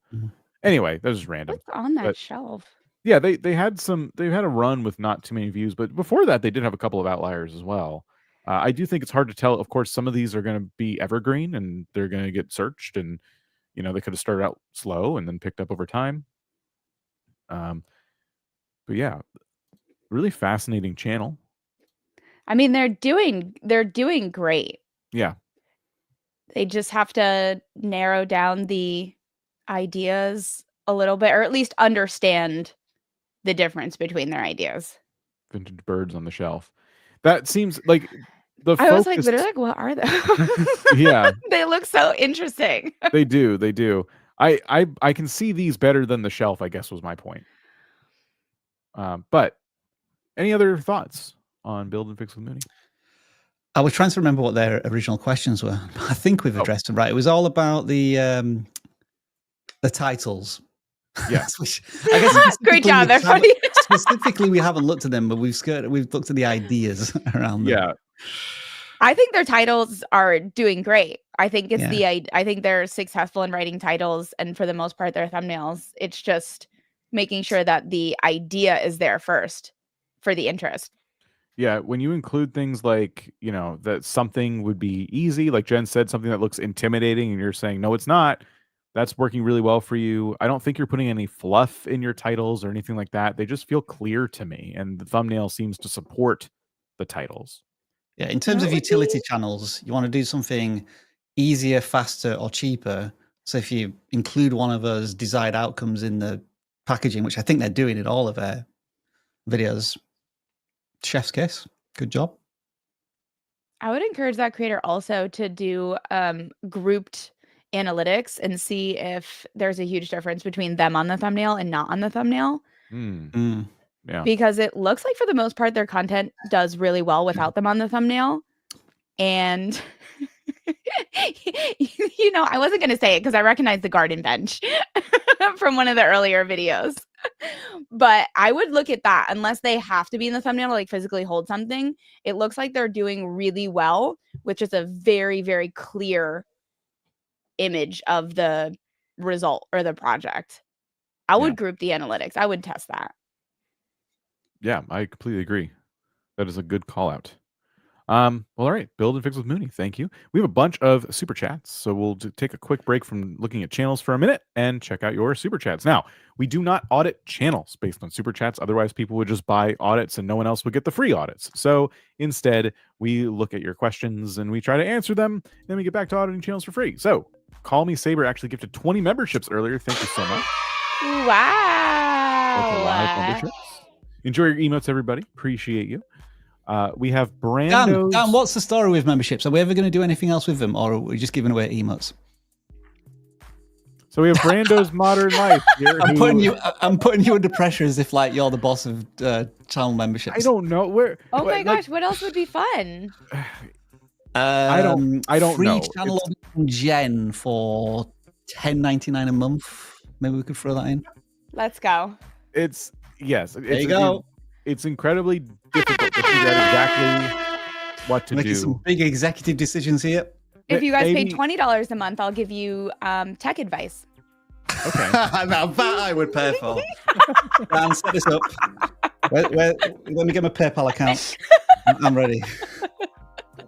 Anyway, that was random. What's on that shelf? Yeah, they had a run with not too many views, but before that they did have a couple of outliers as well. I do think it's hard to tell. Of course, some of these are going to be evergreen and they're going to get searched, and they could have started out slow and then picked up over time. But yeah, really fascinating channel. I mean, they're doing great. Yeah. They just have to narrow down the ideas a little bit, or at least understand the difference between their ideas. Vintage birds on the shelf. That seems like I was like, literally, like, what are those? Yeah. They look so interesting. They do. I can see these better than the shelf, I guess was my point. But any other thoughts on Build and Fix with Mooney? I was trying to remember what their original questions were. I think we've addressed them right. It was all about the titles. Yes. Which I guess great job, everybody. Specifically, we haven't looked at them, but we've looked at the ideas around them. Yeah. I think their titles are doing great. I think I think they're successful in writing titles, and for the most part, their thumbnails. It's just making sure that the idea is there first for the interest. Yeah, when you include things like, that something would be easy, like Jen said, something that looks intimidating, and you're saying, no, it's not. That's working really well for you. I don't think you're putting any fluff in your titles or anything like that. They just feel clear to me, and the thumbnail seems to support the titles. Yeah, in terms of utility channels, you want to do something easier, faster, or cheaper. So if you include one of those desired outcomes in the packaging, which I think they're doing in all of their videos, chef's kiss. Good job. I would encourage that creator also to do grouped analytics and see if there's a huge difference between them on the thumbnail and not on the thumbnail. Yeah. Because it looks like for the most part their content does really well without them on the thumbnail. And I wasn't going to say it because I recognize the garden bench from one of the earlier videos. But I would look at that unless they have to be in the thumbnail to like physically hold something. It looks like they're doing really well, which is a very, very clear image of the result or the project. I would group the analytics. I would test that. Yeah, I completely agree. That is a good call out. Well, all right. Build and Fix with Mooney. Thank you. We have a bunch of super chats, so we'll take a quick break from looking at channels for a minute and check out your super chats. Now, we do not audit channels based on super chats. Otherwise, people would just buy audits and no one else would get the free audits. So instead, we look at your questions and we try to answer them. Then we get back to auditing channels for free. So Call Me Saber actually gifted 20 memberships earlier. Thank you so much. That's a lot of memberships. Enjoy your emotes, everybody. Appreciate you. We have Brando's... Dan, what's the story with memberships? Are we ever going to do anything else with them, or are we just giving away emotes? So we have Brando's Modern Life here. I'm putting you under pressure as if like you're the boss of channel memberships. I don't know where. Oh my gosh, what else would be fun? I don't free know. Channel from Jen for $10.99 a month. Maybe we could throw that in. Let's go. Yes. There you go. It's incredibly difficult to figure out exactly what to Making do. some big executive decisions here. If you guys pay $20 a month, I'll give you tech advice. Okay. Now that I would pay for. Dan, set this up. Let me get my PayPal account. I'm ready.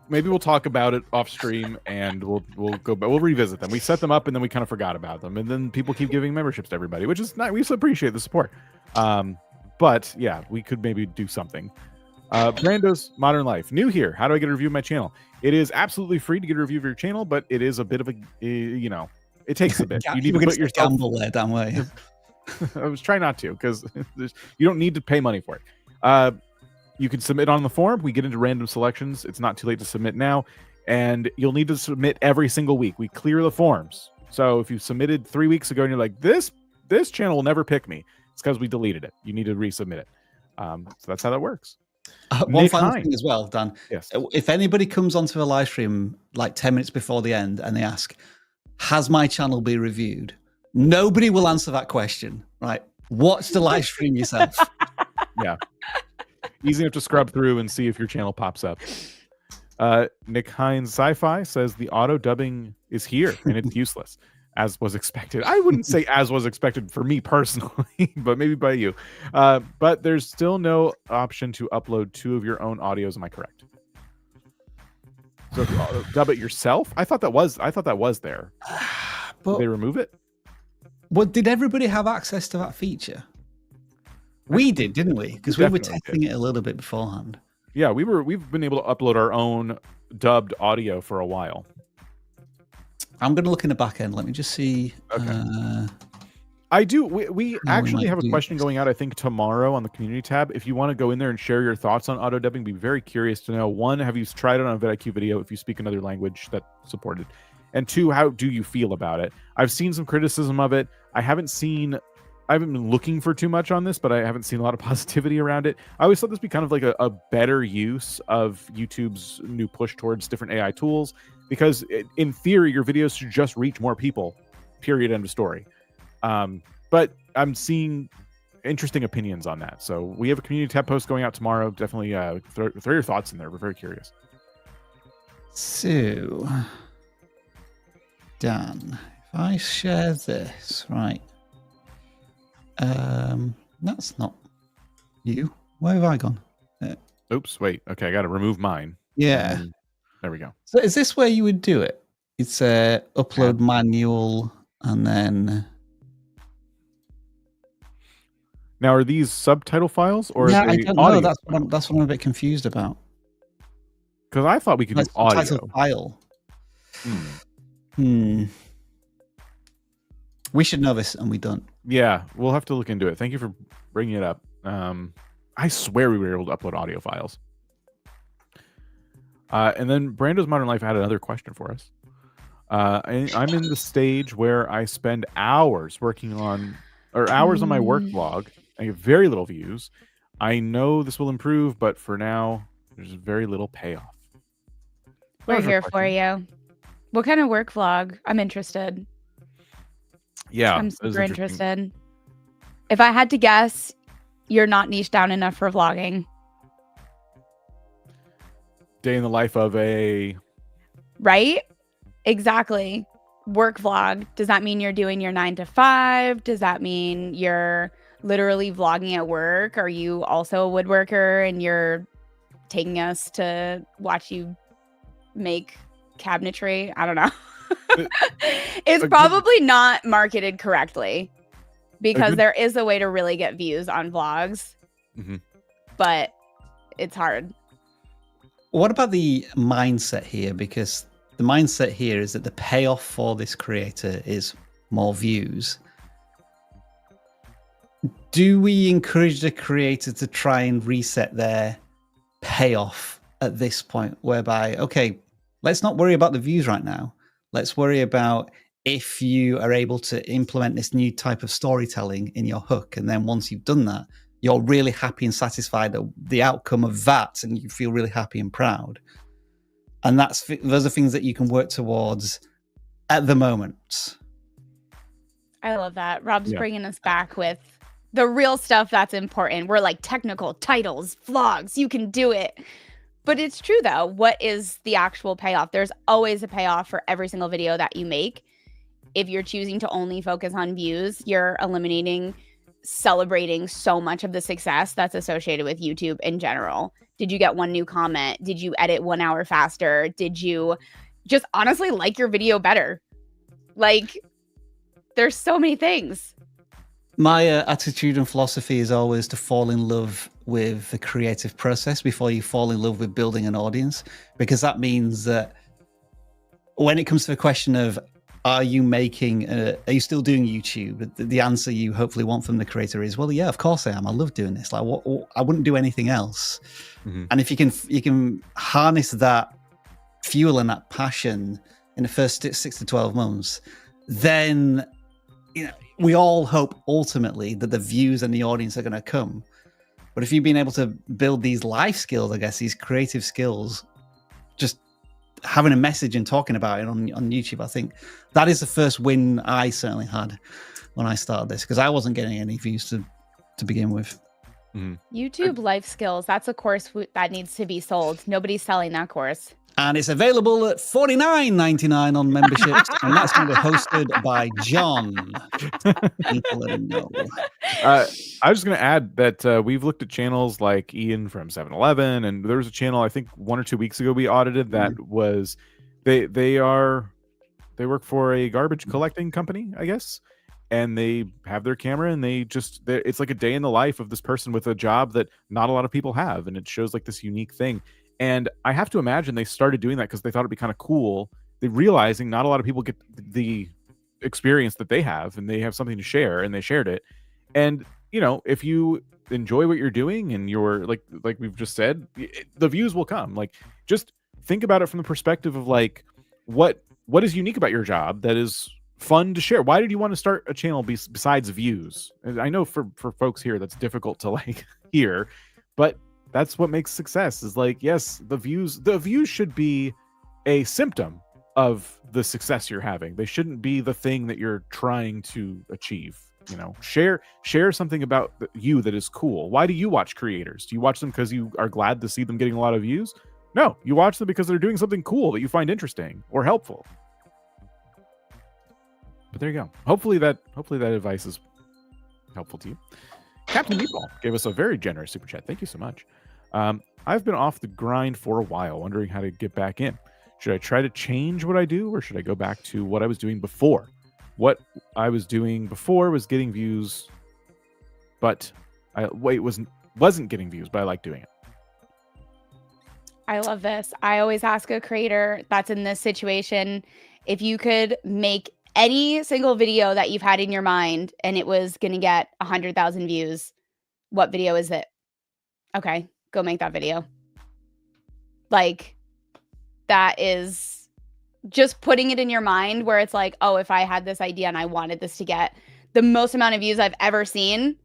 Maybe we'll talk about it off stream and we'll go back. We'll revisit them. We set them up and then we kind of forgot about them. And then people keep giving memberships to everybody, which is nice. We still appreciate the support. But yeah, we could maybe do something. Brando's Modern Life. New here. How do I get a review of my channel? It is absolutely free to get a review of your channel, but it is a bit of a, it takes a bit. You need to put yourself... gamble there, damn way. I was trying not to because you don't need to pay money for it. You can submit on the form. We get into random selections. It's not too late to submit now. And you'll need to submit every single week. We clear the forms. So if you submitted 3 weeks ago and you're like, this channel will never pick me, it's because we deleted it. You need to resubmit it. So that's how that works. One final thing as well, Dan. Yes. If anybody comes onto the live stream like 10 minutes before the end and they ask, has my channel been reviewed? Nobody will answer that question, right? Watch the live stream yourself. Yeah. Easy enough to scrub through and see if your channel pops up. Nick Hines Sci-Fi says the auto dubbing is here and it's useless, as was expected. I wouldn't say as was expected for me personally, but maybe by you. But there's still no option to upload 2 of your own audios. Am I correct? So if you dub it yourself, I thought that was there. But did they remove it? Well, did everybody have access to that feature? We did, didn't we? Because we were testing it a little bit beforehand. Yeah, we've been able to upload our own dubbed audio for a while. I'm going to look in the back end. Let me just see. Okay. I do. We actually have a question going out, I think, tomorrow on the community tab. If you want to go in there and share your thoughts on auto dubbing, be very curious to know, 1, have you tried it on a vidIQ video if you speak another language that's supported? And 2, how do you feel about it? I've seen some criticism of it. I haven't been looking for too much on this, but I haven't seen a lot of positivity around it. I always thought this would be kind of like a better use of YouTube's new push towards different AI tools, because in theory, your videos should just reach more people, period, end of story. But I'm seeing interesting opinions on that. So we have a community tab post going out tomorrow. Definitely throw your thoughts in there. We're very curious. So, Dan, if I share this, right. That's not you. Where have I gone? Oops, wait. Okay, I got to remove mine. Yeah. There we go. So is this where you would do it? It's a upload manual and then... Now, are these subtitle files or yeah, are they I don't audio? know. That's what I'm a bit confused about. Because I thought we could do audio. File. We should know this, and we don't. Yeah, we'll have to look into it. Thank you for bringing it up. I swear we were able to upload audio files. And then Brando's Modern Life had another question for us. I'm in the stage where I spend hours working on, or hours on my work vlog. I get very little views. I know this will improve, but for now, there's very little payoff. We're here for you. What kind of work vlog? I'm interested. Yeah, I'm super interested. If I had to guess, you're not niche down enough for vlogging. Day in the life of a... Right? Exactly. Work vlog. Does that mean you're doing your 9 to 5? Does that mean you're literally vlogging at work? Are you also a woodworker and you're taking us to watch you make cabinetry. I don't know. It's probably not marketed correctly because there is a way to really get views on vlogs, but it's hard. What about the mindset here? Because the mindset here is that the payoff for this creator is more views. Do we encourage the creator to try and reset their payoff at this point, whereby, okay, let's not worry about the views right now. Let's worry about if you are able to implement this new type of storytelling in your hook. And then once you've done that, you're really happy and satisfied at the outcome of that, and you feel really happy and proud. And those are things that you can work towards at the moment. I love that. Rob's bringing us back with the real stuff that's important. We're like technical titles, vlogs, you can do it. But it's true though. What is the actual payoff? There's always a payoff for every single video that you make. If you're choosing to only focus on views, you're eliminating celebrating so much of the success that's associated with YouTube in general. Did you get one new comment? Did you edit 1 hour faster? Did you just honestly like your video better? Like, there's so many things. My attitude and philosophy is always to fall in love with the creative process before you fall in love with building an audience, because that means that when it comes to the question of are you still doing YouTube, the answer you hopefully want from the creator is, well, yeah, of course I am. I love doing this. Like, I wouldn't do anything else. And if you can harness that fuel and that passion in the first 6 to 12 months, then we all hope ultimately that the views and the audience are going to come. But if you've been able to build these life skills, I guess, these creative skills, just having a message and talking about it on YouTube, I think that is the first win I certainly had when I started this, because I wasn't getting any views to begin with. YouTube life skills, that's a course that needs to be sold. Nobody's selling that course. And it's available at $49.99 on memberships, and that's going to be hosted by John. People let him know. I was just going to add that we've looked at channels like Ian from 7-Eleven, and there was a channel I think 1 or 2 weeks ago we audited that was they work for a garbage collecting company, I guess, and they have their camera and it's like a day in the life of this person with a job that not a lot of people have, and it shows like this unique thing. And I have to imagine they started doing that because they thought it'd be kind of cool. They realizing not a lot of people get the experience that they have, and they have something to share, and they shared it. And if you enjoy what you're doing, and you're like we've just said, the views will come. Like, just think about it from the perspective of like what is unique about your job that is fun to share. Why did you want to start a channel besides views? And I know for folks here that's difficult to like hear, but that's what makes success. Is like, yes, the views should be a symptom of the success you're having. They shouldn't be the thing that you're trying to achieve. Share something about you that is cool. Why do you watch creators? Do you watch them because you are glad to see them getting a lot of views? No, you watch them because they're doing something cool that you find interesting or helpful. But there you go. Hopefully that advice is helpful to you. Captain Meatball gave us a very generous super chat. Thank you so much. I've been off the grind for a while, wondering how to get back in. Should I try to change what I do, or should I go back to what I was doing before? What I was doing before was getting views, but wasn't getting views, but I like doing it. I love this. I always ask a creator that's in this situation, if you could make any single video that you've had in your mind and it was going to get 100,000 views, what video is it? Okay, go make that video. Like, that is just putting it in your mind where it's like, oh, if I had this idea and I wanted this to get the most amount of views I've ever seen,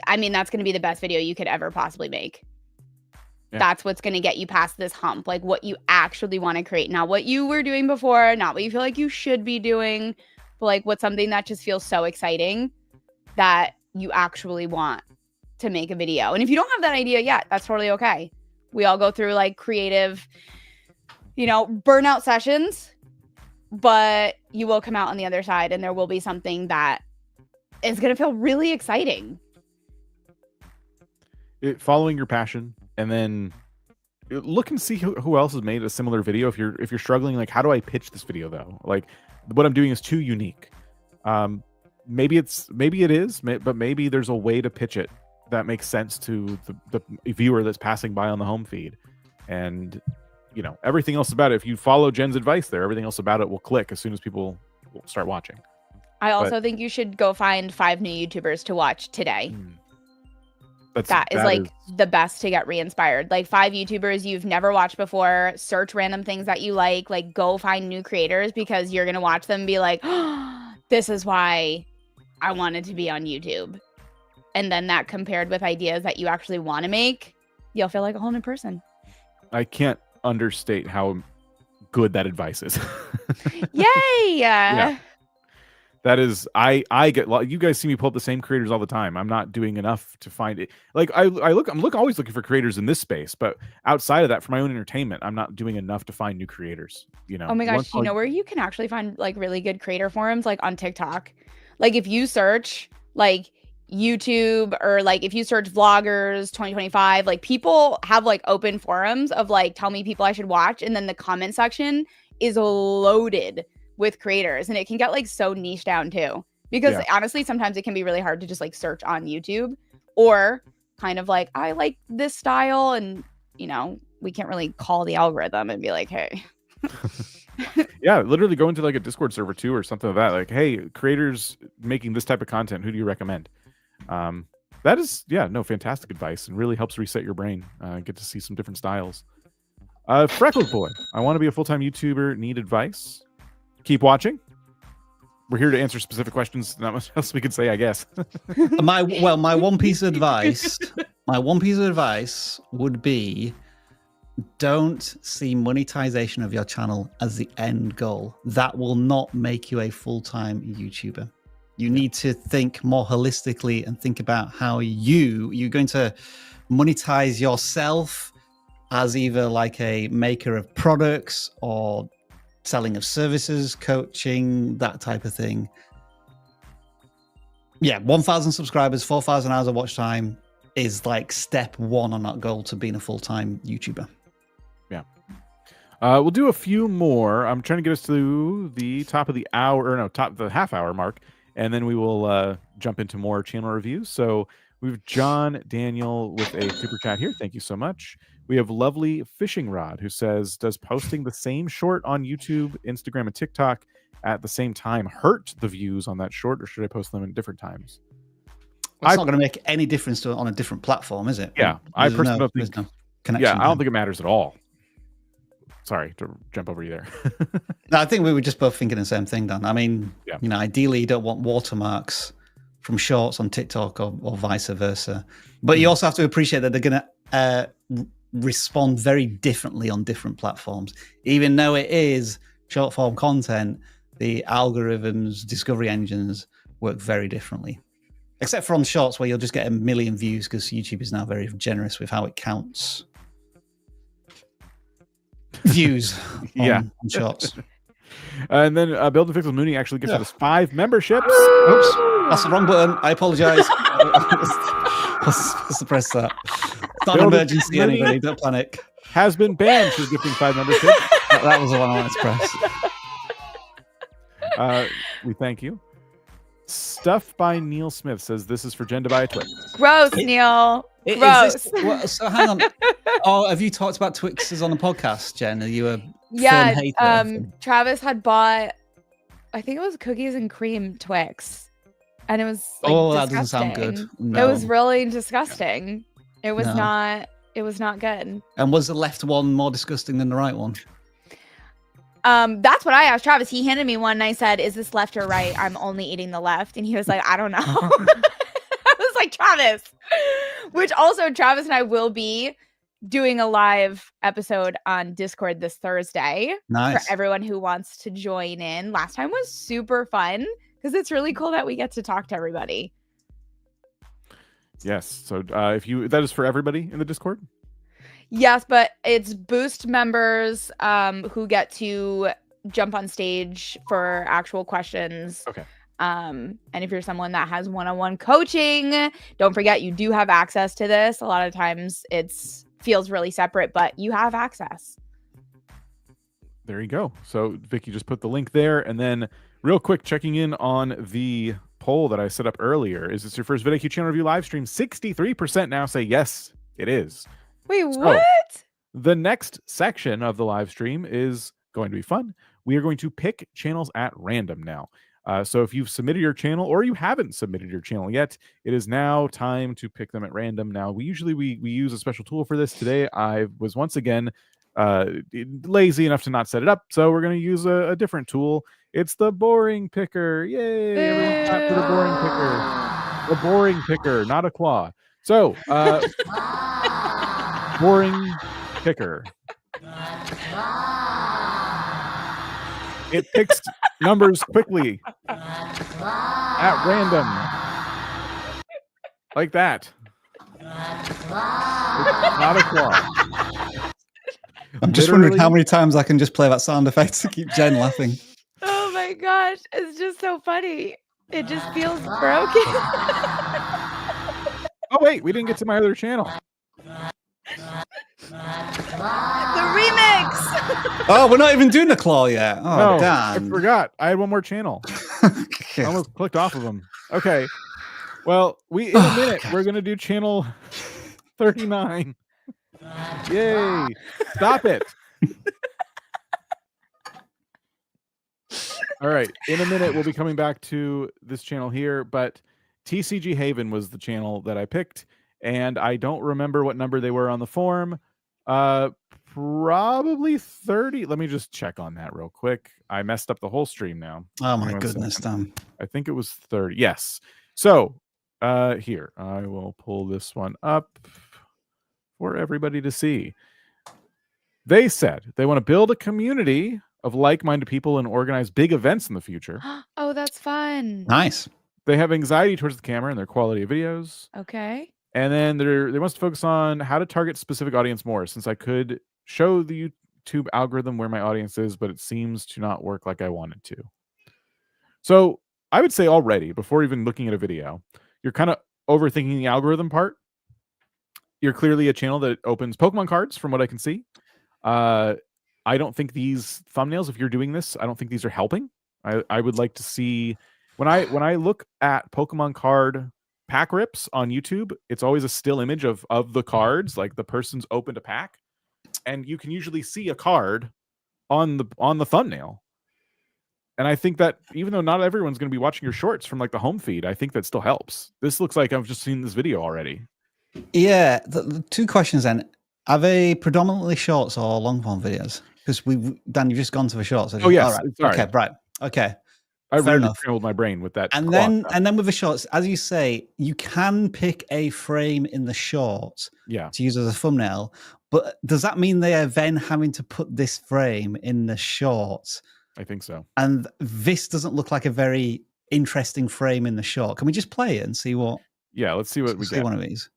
I mean, that's going to be the best video you could ever possibly make. Yeah. That's what's going to get you past this hump, like what you actually want to create, not what you were doing before, not what you feel like you should be doing, but like what's something that just feels so exciting that you actually want to make a video. And if you don't have that idea yet, that's totally okay. We all go through like creative, burnout sessions, but you will come out on the other side and there will be something that is going to feel really exciting. Following your passion and then look and see who else has made a similar video. If you're struggling, like, how do I pitch this video though? Like, what I'm doing is too unique. Maybe it is, but maybe there's a way to pitch it that makes sense to the viewer that's passing by on the home feed. And everything else about it, if you follow Jen's advice there, everything else about it will click as soon as people will start watching. I also think you should go find 5 new YouTubers to watch today. That is the best to get re-inspired. Like 5 YouTubers you've never watched before, search random things that you like go find new creators, because you're going to watch them and be like, oh, this is why I wanted to be on YouTube. And then that compared with ideas that you actually want to make, you'll feel like a whole new person. I can't understate how good that advice is. Yay! Yeah. That is, I get, you guys see me pull up the same creators all the time. I'm not doing enough to find it. Like I'm always looking for creators in this space, but outside of that, for my own entertainment, I'm not doing enough to find new creators. Oh my gosh, where you can actually find like really good creator forums, like on TikTok. Like if you search like YouTube, or like if you search vloggers 2025, like people have like open forums of like, tell me people I should watch, and then the comment section is loaded with creators, and it can get like so niche down too, because honestly sometimes it can be really hard to just like search on YouTube, or kind of like, I like this style, and we can't really call the algorithm and be like, hey. Yeah, literally go into like a Discord server too, or something like that, like, hey, creators making this type of content, who do you recommend? That is fantastic advice, and really helps reset your brain. Get to see some different styles. Freckled Boy, I want to be a full-time YouTuber, need advice. Keep watching. We're here to answer specific questions. Not much else we could say, I guess. my one piece of advice would be, don't see monetization of your channel as the end goal. That will not make you a full-time YouTuber. You need to think more holistically and think about how you're going to monetize yourself as either like a maker of products or selling of services, coaching, that type of thing. Yeah, 1,000 subscribers, 4,000 hours of watch time is like step 1 on that goal to being a full-time YouTuber. Yeah. We'll do a few more. I'm trying to get us to the top of the hour, or no, top of the half hour mark, and then we will jump into more channel reviews. So we have John Daniel with a super chat here. Thank you so much. We have Lovely Fishing Rod, who says, does posting the same short on YouTube, Instagram, and TikTok at the same time hurt the views on that short, or should I post them at different times? It's not going to make any difference on a different platform, is it? Yeah, I personally don't think. No connection. Yeah, I don't think it matters at all. Sorry to jump over you there. No, I think we were just both thinking the same thing, Dan. I mean, ideally you don't want watermarks from shorts on TikTok or vice versa. But you also have to appreciate that they're going to respond very differently on different platforms. Even though it is short form content, the algorithms, discovery engines work very differently. Except for on shorts, where you'll just get 1 million views, because YouTube is now very generous with how it counts views on shorts. And then Build and Fix with Mooney actually gives us 5 memberships. Oops, that's the wrong button. I apologize. Let's press that. It's not an emergency, anybody. Don't panic. Has been banned for gifting 5 memberships. That was the one I wanted to press. We thank you. Stuff by Neil Smith says, this is for Jen to buy a Twix. Gross, Neil. Gross. So hang on. Oh, have you talked about Twixes on the podcast, Jen? Are you a firm hater? Travis had bought, I think it was cookies and cream Twix, and it was like, that doesn't sound good. No. It was really disgusting. It was not. It was not good. And was the left one more disgusting than the right one? That's what I asked Travis. He handed me one, and I said, "Is this left or right?" I'm only eating the left, and he was like, "I don't know." I was like, Travis. Which also, Travis and I will be doing a live episode on Discord this Thursday. Nice. For everyone who wants to join in. Last time was super fun, because it's really cool that we get to talk to everybody. Yes. So that is for everybody in the Discord? Yes, but it's Boost members who get to jump on stage for actual questions. Okay. And if you're someone that has one-on-one coaching, don't forget you do have access to this. A lot of times it's feels really separate, but you have access. There you go. So Vicky just put the link there. And then real quick, checking in on the poll that I set up earlier. Is this your first vidIQ channel review live stream? 63% now say yes, it is. Wait, So, what? The next section of the live stream is going to be fun. We are going to pick channels at random now. So if you've submitted your channel or you haven't submitted your channel yet, it is now time to pick them at random. Now, we use a special tool for this. Today, I was once again lazy enough to not set it up, so we're going to use a different tool. It's the boring picker. Yay! Everyone clap for the boring picker. The boring picker, not a claw. So, boring picker. It picks numbers quickly at random, like that. It's not a claw. I'm just wondering how many times I can just play that sound effect to keep Jen laughing. Oh my gosh, it's just so funny. It just feels broken. Oh wait, we didn't get to my other channel. The remix. Oh, we're not even doing the claw yet. Oh, no, damn. I forgot. I had one more channel. I almost clicked off of them. Okay. Well, in a minute, we're going to do channel 39. Yay. Stop it. All right. In a minute, we'll be coming back to this channel here, but TCG Haven was the channel that I picked, and I don't remember what number they were on the form. Probably 30. Let me just check on that real quick. I messed up the whole stream now. Oh my goodness, damn. I think it was 30. Yes. So here, I will pull this one up for everybody to see. They said they want to build a community of like-minded people and organize big events in the future. Oh, that's fun. Nice. They have anxiety towards the camera and their quality of videos. Okay. And then they want to focus on how to target specific audience more, since I could show the YouTube algorithm where my audience is, but it seems to not work like I wanted to. So I would say already, before even looking at a video, you're kind of overthinking the algorithm part. You're clearly a channel that opens Pokemon cards, from what I can see. I don't think these thumbnails, if you're doing this, I don't think these are helping. I would like to see, when I look at Pokemon card pack rips on YouTube, it's always a still image of the cards, like the person's opened a pack, and you can usually see a card on the thumbnail. And I think that even though not everyone's going to be watching your shorts from like the home feed, I think that still helps. This looks like I've just seen this video already. Yeah, the two questions then. Are they predominantly shorts or long form videos? Because Dan, you've just gone to the shorts. Oh yes, all right. sorry. Okay, right. Okay. I Fair really enough. scrambled my brain with that. And then with the shorts, as you say, you can pick a frame in the short to use as a thumbnail. But does that mean they are then having to put this frame in the short? I think so. And this doesn't look like a very interesting frame in the short. Can we just play it and see what? Yeah, let's see what we get. One of these.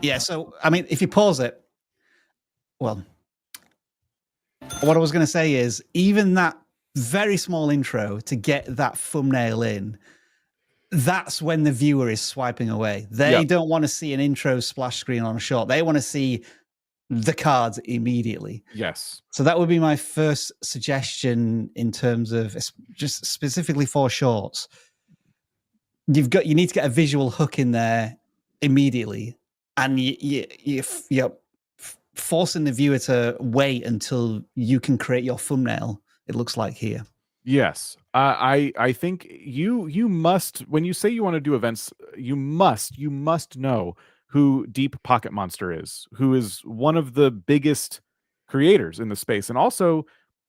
Yeah, so, I mean, if you pause it, well, what I was going to say is even that very small intro to get that thumbnail in, that's when the viewer is swiping away. They don't want to see an intro splash screen on a short. They want to see the cards immediately. Yes. So that would be my first suggestion in terms of just specifically for shorts. You need to get a visual hook in there immediately. And you're forcing the viewer to wait until you can create your thumbnail, it looks like here. Yes. I think you must, when you say you want to do events, you must know who Deep Pocket Monster is, who is one of the biggest creators in the space, and also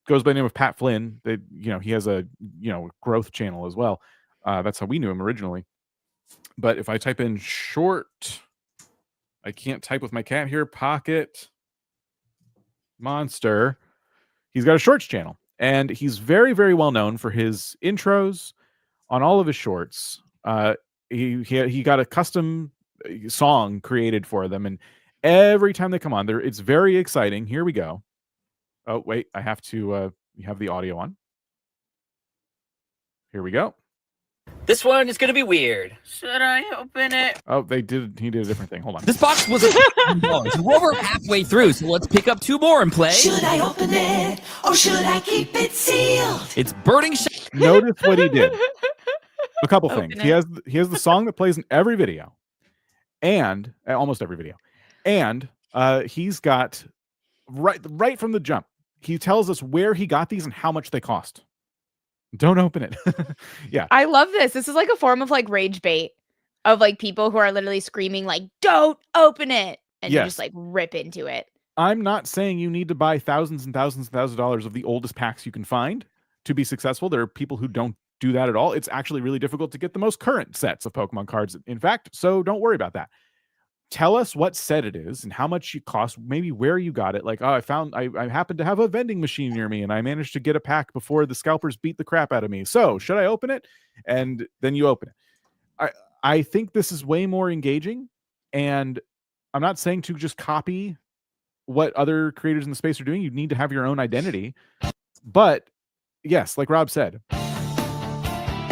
goes by the name of Pat Flynn. That, he has a growth channel as well. That's how we knew him originally. But if I type in short, I can't type with my cat here. Pocket Monster. He's got a shorts channel, and he's very, very well known for his intros on all of his shorts. He got a custom song created for them, and every time they come on, it's very exciting. Here we go. Oh wait, I have to. You have the audio on. Here we go. This one is gonna be weird. Should I open it? Oh, he did a different thing. Hold on. This box was $1. We're over halfway through, so let's pick up 2 more and play. Should I open it or should I keep it sealed? It's Burning Notice what he did. A couple Open things. it. He has the song that plays in every video, and almost every video, and he's got right from the jump. He tells us where he got these and how much they cost. Don't open it. Yeah. I love this. This is like a form of like rage bait of like people who are literally screaming like, "Don't open it," and you Yes. just like rip into it. I'm not saying you need to buy thousands and thousands and thousands of dollars of the oldest packs you can find to be successful. There are people who don't do that at all. It's actually really difficult to get the most current sets of Pokemon cards, in fact, so don't worry about that. Tell us what set it is and how much it costs, maybe where you got it. Like, oh, I happened to have a vending machine near me and I managed to get a pack before the scalpers beat the crap out of me. So should I open it? And then you open it. I think this is way more engaging, and I'm not saying to just copy what other creators in the space are doing. You need to have your own identity. But yes, like Rob said,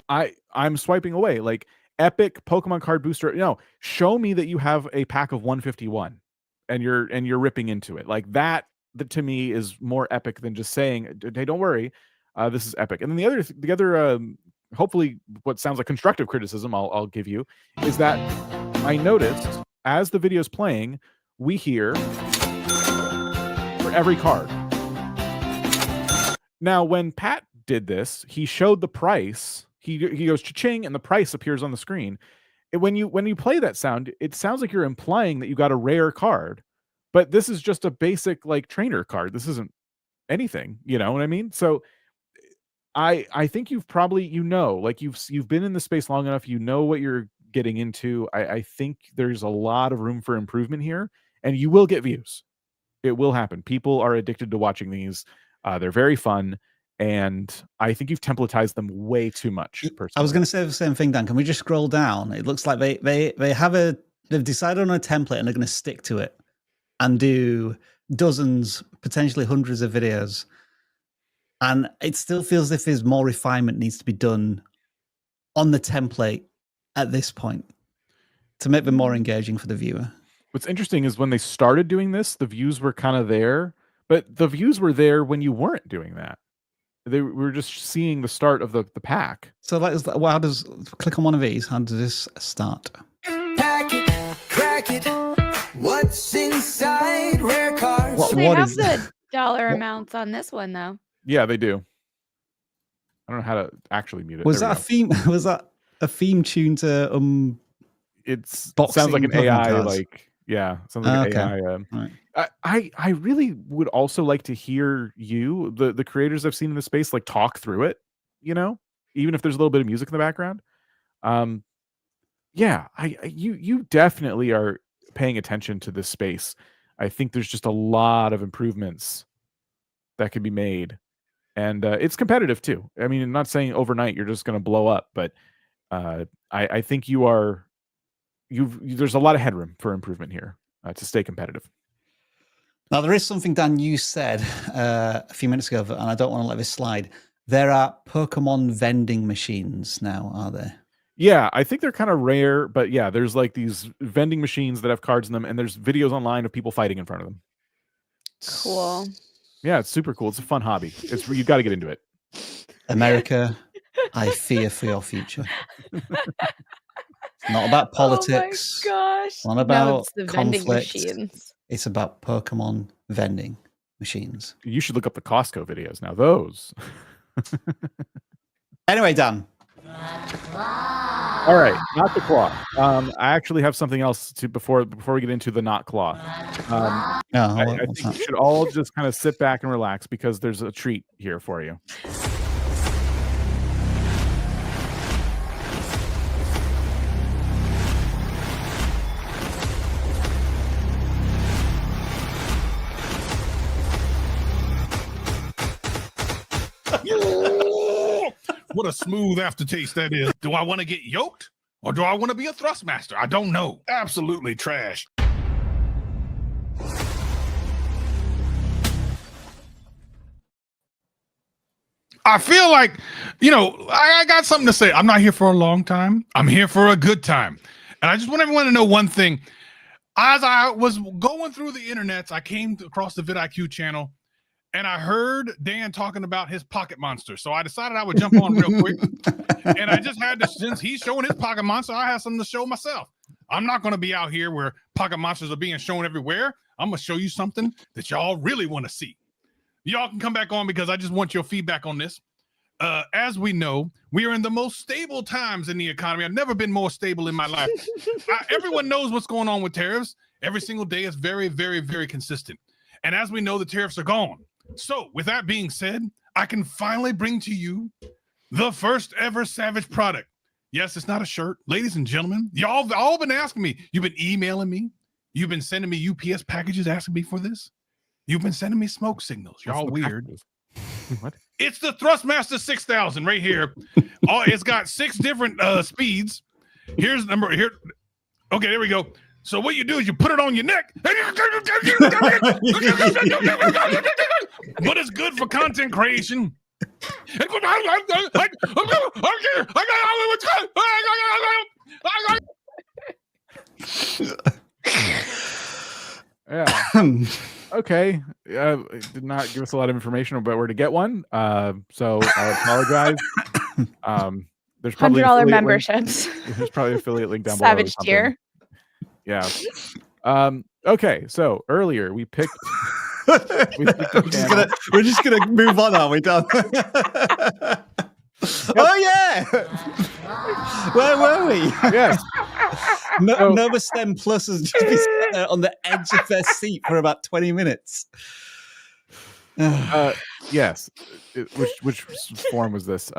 I'm swiping away. Like, epic Pokemon card booster. No, show me that you have a pack of 151 and you're ripping into it. Like that to me is more epic than just saying, hey, don't worry, this is epic. And then the other hopefully what sounds like constructive criticism I'll give you is that I noticed as the video's playing, we hear for every card. Now, when Pat did this, he showed the price. He goes cha-ching, and the price appears on the screen. When you play that sound, it sounds like you're implying that you got a rare card, but this is just a basic like trainer card. This isn't anything, you know what I mean? So I think you've probably like you've been in the space long enough, you know what you're getting into. I think there's a lot of room for improvement here, and you will get views. It will happen. People are addicted to watching these. They're very fun. And I think you've templatized them way too much. Personally. I was going to say the same thing, Dan. Can we just scroll down? It looks like they've decided on a template and they're going to stick to it and do dozens, potentially hundreds of videos. And it still feels as if there's more refinement needs to be done on the template at this point to make them more engaging for the viewer. What's interesting is when they started doing this, the views were kind of there, but the views were there when you weren't doing that. They were just seeing the start of the pack. So how does click on one of these? How does this start? Pack it, crack it. What's inside rare cards? They What have is the dollar amounts on this one though. Yeah, they do. I don't know how to actually mute it. Was that a theme? Was that a theme tune to It sounds like an AI cards? like yeah, sounds like an AI. Right. I really would also like to hear you, the creators I've seen in the space, like talk through it, you know, even if there's a little bit of music in the background. Yeah, you definitely are paying attention to this space. I think there's just a lot of improvements that can be made, and it's competitive too. I mean, I'm not saying overnight you're just going to blow up, but I think there's a lot of headroom for improvement here to stay competitive. Now, there is something, Dan, you said a few minutes ago, and I don't want to let this slide. There are Pokemon vending machines now, are there? Yeah, I think they're kind of rare, but yeah, there's like these vending machines that have cards in them, and there's videos online of people fighting in front of them. Cool. Yeah, it's super cool. It's a fun hobby. You've got to get into it. America, I fear for your future. It's not about politics. Oh my gosh. It's not about it's the vending conflict. machines. It's about Pokemon vending machines. You should look up the Costco videos now. Those. Anyway, Dan. All right, not the claw. I actually have something else before we get into the not claw. I think you should all just kind of sit back and relax because there's a treat here for you. What a smooth aftertaste that is. Do I want to get yoked or do I want to be a thrustmaster? I don't know. Absolutely trash. I feel like, I got something to say. I'm not here for a long time. I'm here for a good time. And I just want everyone to know one thing. As I was going through the internet, I came across the vidIQ channel and I heard Dan talking about his pocket monster. So I decided I would jump on real quick. And I just had to, since he's showing his pocket monster, I have something to show myself. I'm not going to be out here where pocket monsters are being shown everywhere. I'm going to show you something that y'all really want to see. Y'all can come back on because I just want your feedback on this. As we know, we are in the most stable times in the economy. I've never been more stable in my life. Everyone knows what's going on with tariffs. Every single day is very, very, very consistent. And as we know, the tariffs are gone. So with that being said, I can finally bring to you the first ever Savage product. Yes, it's not a shirt. Ladies and gentlemen, y'all all been asking me. You've been emailing me. You've been sending me UPS packages asking me for this. You've been sending me smoke signals. Y'all weird. What? It's the Thrustmaster 6000 right here. It's got 6 different speeds. Here's the number here. Okay, there we go. So what you do is you put it on your neck. But it's good for content creation. Yeah. Okay. It did not give us a lot of information about where to get one. So I apologize. There's probably $100 memberships. There's probably an affiliate link down below. Savage tier. Yeah. Okay. So earlier we picked. We're just gonna move on, are we? Done. Oh yeah. Where were we? Yes. Nova STEM Plus has just been sat there on the edge of their seat for about 20 minutes. Yes. Which form was this?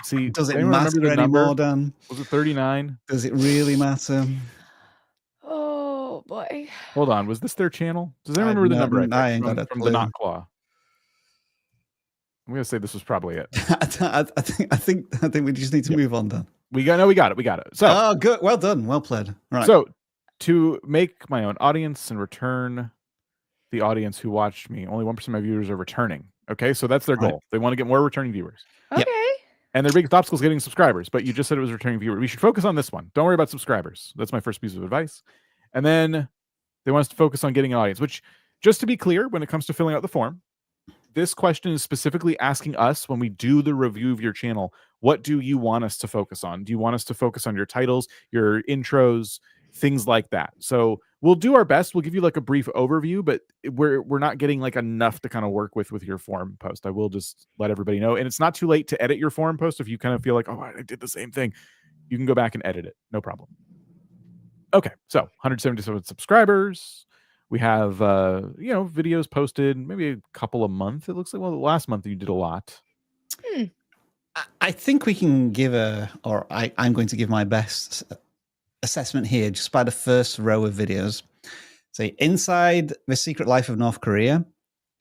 See, does it matter anymore, Dan? Was it 39? Does it really matter? Oh boy. Hold on. Was this their channel? Does anyone remember the number? I ain't got a from clue. the Knot Claw. I'm gonna say this was probably it. I think we just need to move on, Dan. We got it. So good. Well done. Well played. Right. So to make my own audience and return the audience who watched me, only 1% of my viewers are returning. Okay, so that's their goal. Right. They want to get more returning viewers. Okay. And their biggest obstacle is getting subscribers, but you just said it was returning viewers. We should focus on this one. Don't worry about subscribers. That's my first piece of advice. And then they want us to focus on getting an audience, which, just to be clear, when it comes to filling out the form, this question is specifically asking us when we do the review of your channel, what do you want us to focus on? Do you want us to focus on your titles, your intros, things like that? So we'll do our best. We'll give you like a brief overview, but we're not getting like enough to kind of work with your forum post. I will just let everybody know. And it's not too late to edit your forum post. If you kind of feel like, oh, I did the same thing, you can go back and edit it. No problem. Okay. So 177 subscribers. We have, videos posted maybe a couple a month. It looks like, well, last month you did a lot. I think we can give I'm going to give my best assessment here just by the first row of videos. Say, Inside the Secret Life of North Korea,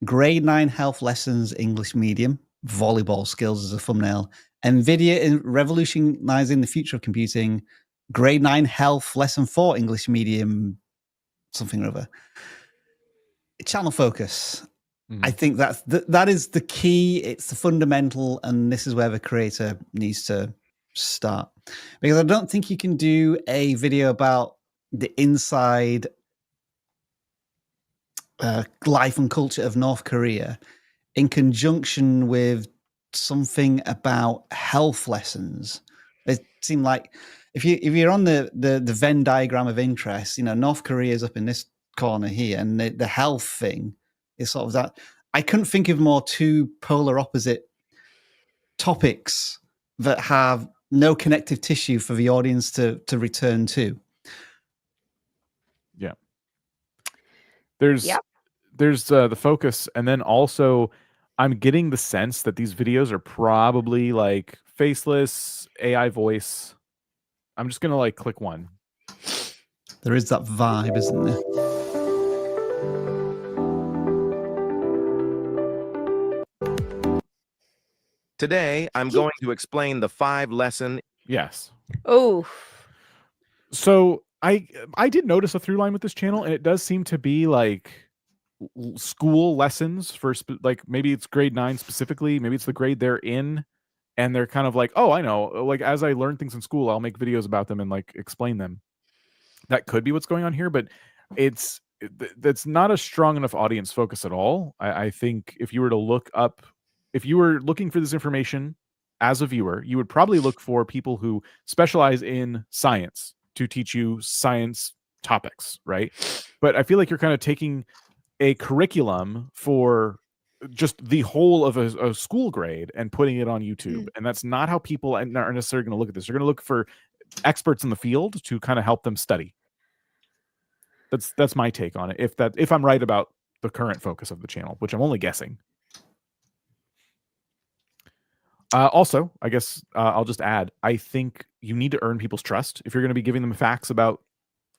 Grade 9 Health Lessons English Medium, Volleyball Skills as a thumbnail, NVIDIA in Revolutionizing the Future of Computing, Grade 9 Health Lesson 4 English Medium, something or other. Channel focus. I think that is the key. It's the fundamental, and this is where the creator needs to start. Because I don't think you can do a video about the inside life and culture of North Korea in conjunction with something about health lessons. It seemed like if you're on the Venn diagram of interest, North Korea is up in this corner here, and the health thing is sort of that. I couldn't think of more two polar opposite topics that have no connective tissue for the audience to return to. Yeah. There's the focus, and then also I'm getting the sense that these videos are probably like faceless AI voice. I'm just gonna like click one. There is that vibe, isn't there? Today, I'm going to explain the 5-lesson. Yes. Oh. So I did notice a through line with this channel, and it does seem to be like school lessons for like maybe it's grade 9 specifically, maybe it's the grade they're in, and they're kind of like, oh, I know, like as I learn things in school, I'll make videos about them and like explain them. That could be what's going on here, but that's not a strong enough audience focus at all. I think if you were looking for this information as a viewer, you would probably look for people who specialize in science to teach you science topics, right? But I feel like you're kind of taking a curriculum for just the whole of a school grade and putting it on YouTube. And that's not how people are necessarily going to look at this. They're going to look for experts in the field to kind of help them study. That's my take on it. If I'm right about the current focus of the channel, which I'm only guessing. Also, I guess I'll just add, I think you need to earn people's trust if you're going to be giving them facts about,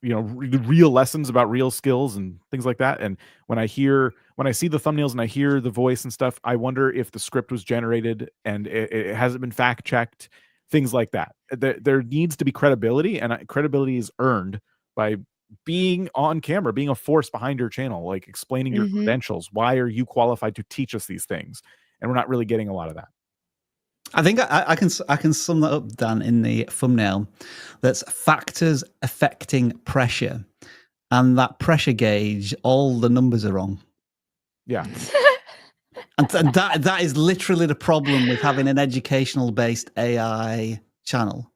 real lessons about real skills and things like that. And when I see the thumbnails and I hear the voice and stuff, I wonder if the script was generated and it hasn't been fact checked, things like that. There needs to be credibility, and credibility is earned by being on camera, being a force behind your channel, like explaining your credentials. Why are you qualified to teach us these things? And we're not really getting a lot of that. I think I can sum that up, Dan, in the thumbnail. That's factors affecting pressure, and that pressure gauge, all the numbers are wrong. Yeah, and that is literally the problem with having an educational based AI channel.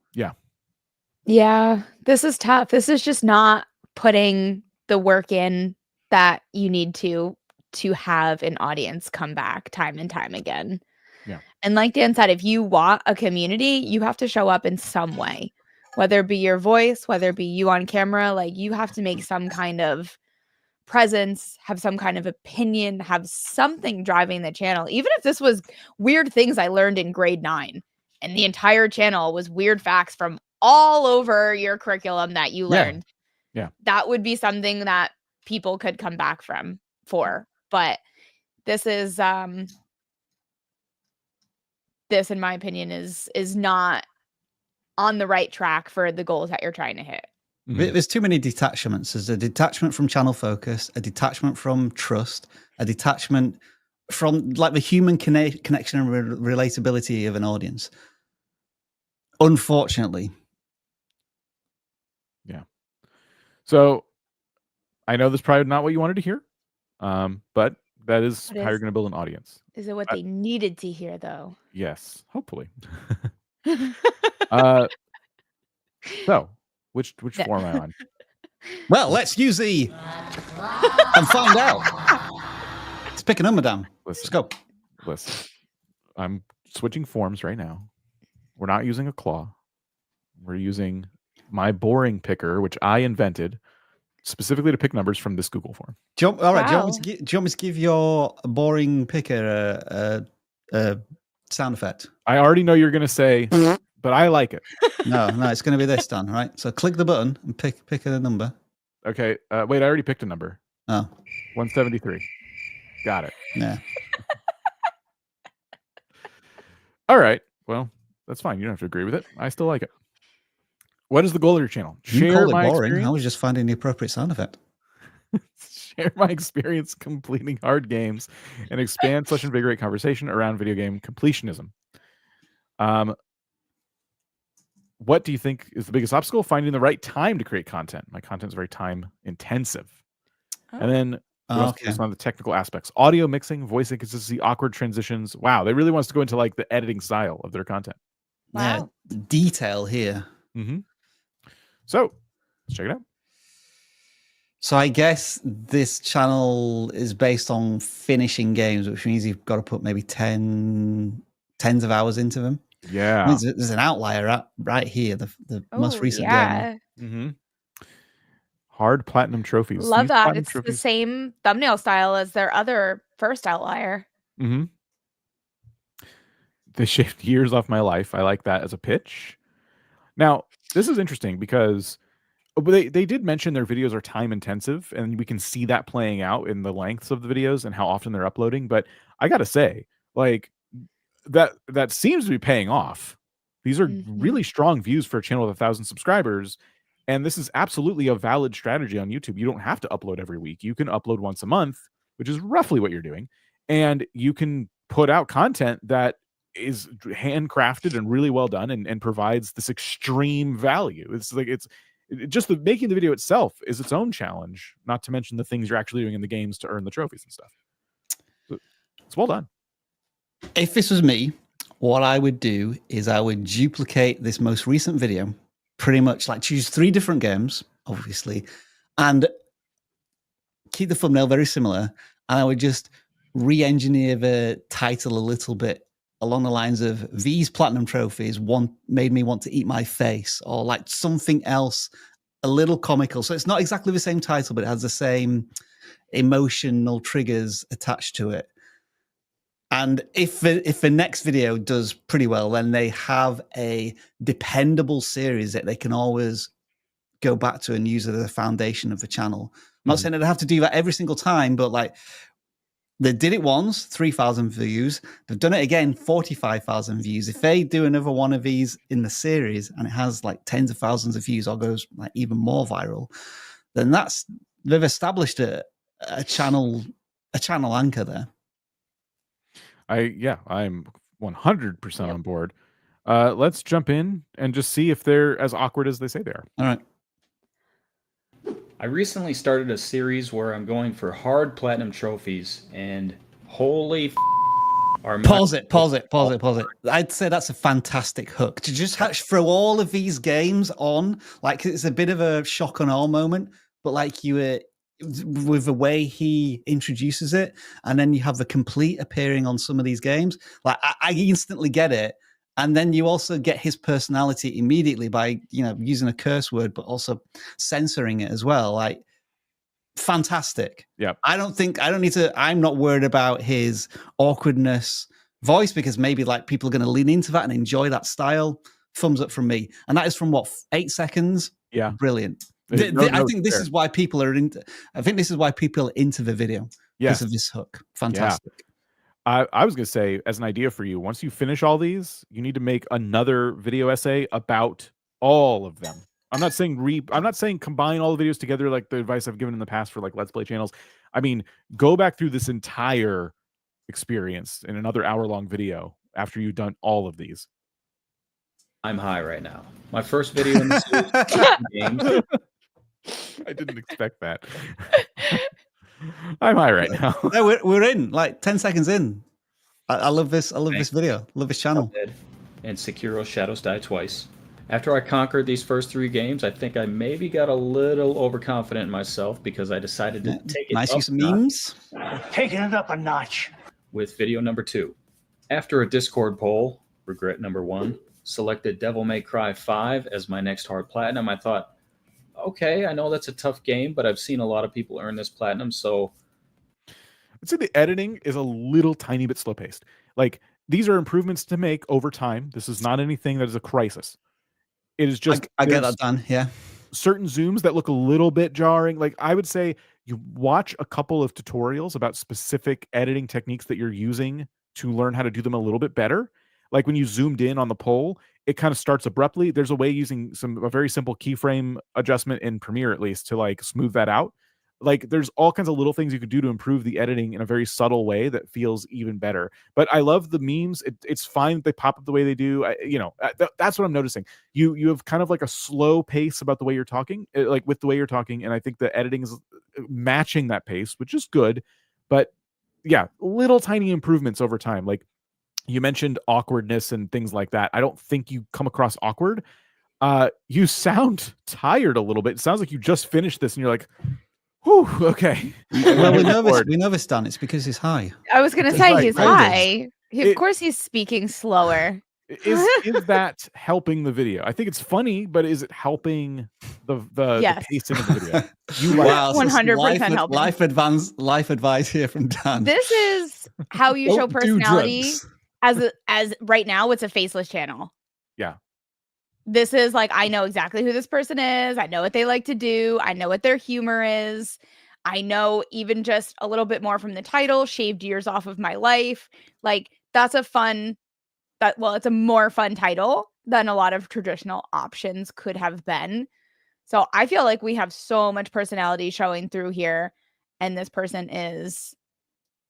Yeah, this is tough. This is just not putting the work in that you need to have an audience come back time and time again. Yeah. And like Dan said, if you want a community, you have to show up in some way, whether it be your voice, whether it be you on camera. Like, you have to make some kind of presence, have some kind of opinion, have something driving the channel. Even if this was weird things I learned in grade 9 and the entire channel was weird facts from all over your curriculum that you learned. Yeah. That would be something that people could come back for. But this is this, in my opinion, is not on the right track for the goals that you're trying to hit. There's too many detachments. There's a detachment from channel focus, a detachment from trust, a detachment from like the human connection and relatability of an audience. Unfortunately. Yeah. So I know this is probably not what you wanted to hear, but that is how you're going to build an audience. Is it what they needed to hear, though? Yes, hopefully. So, which form am I on? Well, let's use the and find out. Let's pick a number, Dan. Let's go. Listen, I'm switching forms right now. We're not using a claw. We're using my boring picker, which I invented specifically to pick numbers from this Google form. Do you want me to give your boring picker a sound effect? I already know you're going to say, but I like it. No, it's going to be this, Dan, right? So click the button and pick a number. Okay. Wait, I already picked a number. Oh. 173. Got it. Yeah. All right. Well, that's fine. You don't have to agree with it. I still like it. What is the goal of your channel? You call it boring. I was just finding the appropriate sound effect. Share my experience completing hard games and expand / invigorate conversation around video game completionism. What do you think is the biggest obstacle? Finding the right time to create content. My content is very time intensive. Oh. And then on the technical aspects: audio mixing, voice inconsistency, awkward transitions. Wow, they really want us to go into like the editing style of their content. Wow. Yeah, detail here. Mm-hmm. So let's check it out. So I guess this channel is based on finishing games, which means you've got to put maybe tens of hours into them. Yeah. There's an outlier right here, the most recent game. Mm-hmm. Hard platinum trophies. Love that. It's the same thumbnail style as their other first outlier. Mm-hmm. They shaved years off my life. I like that as a pitch. Now, this is interesting because they did mention their videos are time intensive, and we can see that playing out in the lengths of the videos and how often they're uploading. But I got to say, like, that seems to be paying off. These are really strong views for a channel with 1,000 subscribers. And this is absolutely a valid strategy on YouTube. You don't have to upload every week. You can upload once a month which is roughly what you're doing, and you can put out content that is handcrafted and really well done and provides this extreme value. It's like just making the video itself is its own challenge, not to mention the things you're actually doing in the games to earn the trophies and stuff. So it's well done. If this was me, what I would do is I would duplicate this most recent video, pretty much like choose 3 different games, obviously, and keep the thumbnail very similar. And I would just re-engineer the title a little bit along the lines of these platinum trophies made me want to eat my face, or like something else a little comical. So it's not exactly the same title, but it has the same emotional triggers attached to it. And if the next video does pretty well, then they have a dependable series that they can always go back to and use as a foundation of the channel. I'm not saying that they have to do that every single time, but like they did it once, 3,000 views. They've done it again, 45,000 views. If they do another one of these in the series and it has like tens of thousands of views or goes like even more viral, then they've established a channel anchor there. I'm 100% on board. Let's jump in and just see if they're as awkward as they say they are. All right. I recently started a series where I'm going for hard platinum trophies, and holy are Pause it. I'd say that's a fantastic hook to just throw all of these games on. Like, it's a bit of a shock and awe moment, but like with the way he introduces it, and then you have the complete appearing on some of these games. Like, I instantly get it. And then you also get his personality immediately by, using a curse word, but also censoring it as well. Like, fantastic. Yeah. I'm not worried about his awkwardness voice, because maybe like people are going to lean into that and enjoy that style. Thumbs up from me. And that is from 8 seconds. Yeah. Brilliant. I think this is why people are into the video. Because of this hook. Fantastic. Yeah. I was going to say, as an idea for you, once you finish all these, you need to make another video essay about all of them. I'm not saying combine all the videos together like the advice I've given in the past for like Let's Play channels. I mean, go back through this entire experience in another hour-long video after you've done all of these. I'm high right now. My first video in the series. I didn't expect that. I'm high right now. No, we're in like 10 seconds in. I love this. I love this video. Love this channel. And Sekiro Shadows Die Twice. After I conquered these first 3 games, I think I maybe got a little overconfident in myself because I decided to take it nice up use of memes. Taking it up a notch. With video number 2. After a Discord poll, regret number 1, selected Devil May Cry 5 as my next hard platinum. I thought, okay, I know that's a tough game, but I've seen a lot of people earn this platinum, so I'd say the editing is a little tiny bit slow paced. Like, these are improvements to make over time. This is not anything that is a crisis. It is just I get that done. Yeah. Certain zooms that look a little bit jarring. Like, I would say you watch a couple of tutorials about specific editing techniques that you're using to learn how to do them a little bit better. Like when you zoomed in on the pole, it kind of starts abruptly. There's a way using a very simple keyframe adjustment in Premiere, at least, to like smooth that out. Like, there's all kinds of little things you could do to improve the editing in a very subtle way that feels even better. But I love the memes. It's fine that they pop up the way they do. That's what I'm noticing. You have kind of like a slow pace about the way you're talking, like with the way you're talking. And I think the editing is matching that pace, which is good. But yeah, little tiny improvements over time. Like, you mentioned awkwardness and things like that. I don't think you come across awkward. You sound tired a little bit. It sounds like you just finished this and you're like, whew, okay. Well, we know this, Dan. It's because he's high. I was going to say he's high. Of course he's speaking slower. Is that helping the video? I think it's funny, but is it helping the pacing of the video? Wow, 100% helping. Life advice here from Dan. This is how you show personality. As right now, it's a faceless channel. Yeah. This is like, I know exactly who this person is. I know what they like to do. I know what their humor is. I know even just a little bit more from the title, shaved years off of my life. Like, that's it's a more fun title than a lot of traditional options could have been. So I feel like we have so much personality showing through here. And this person is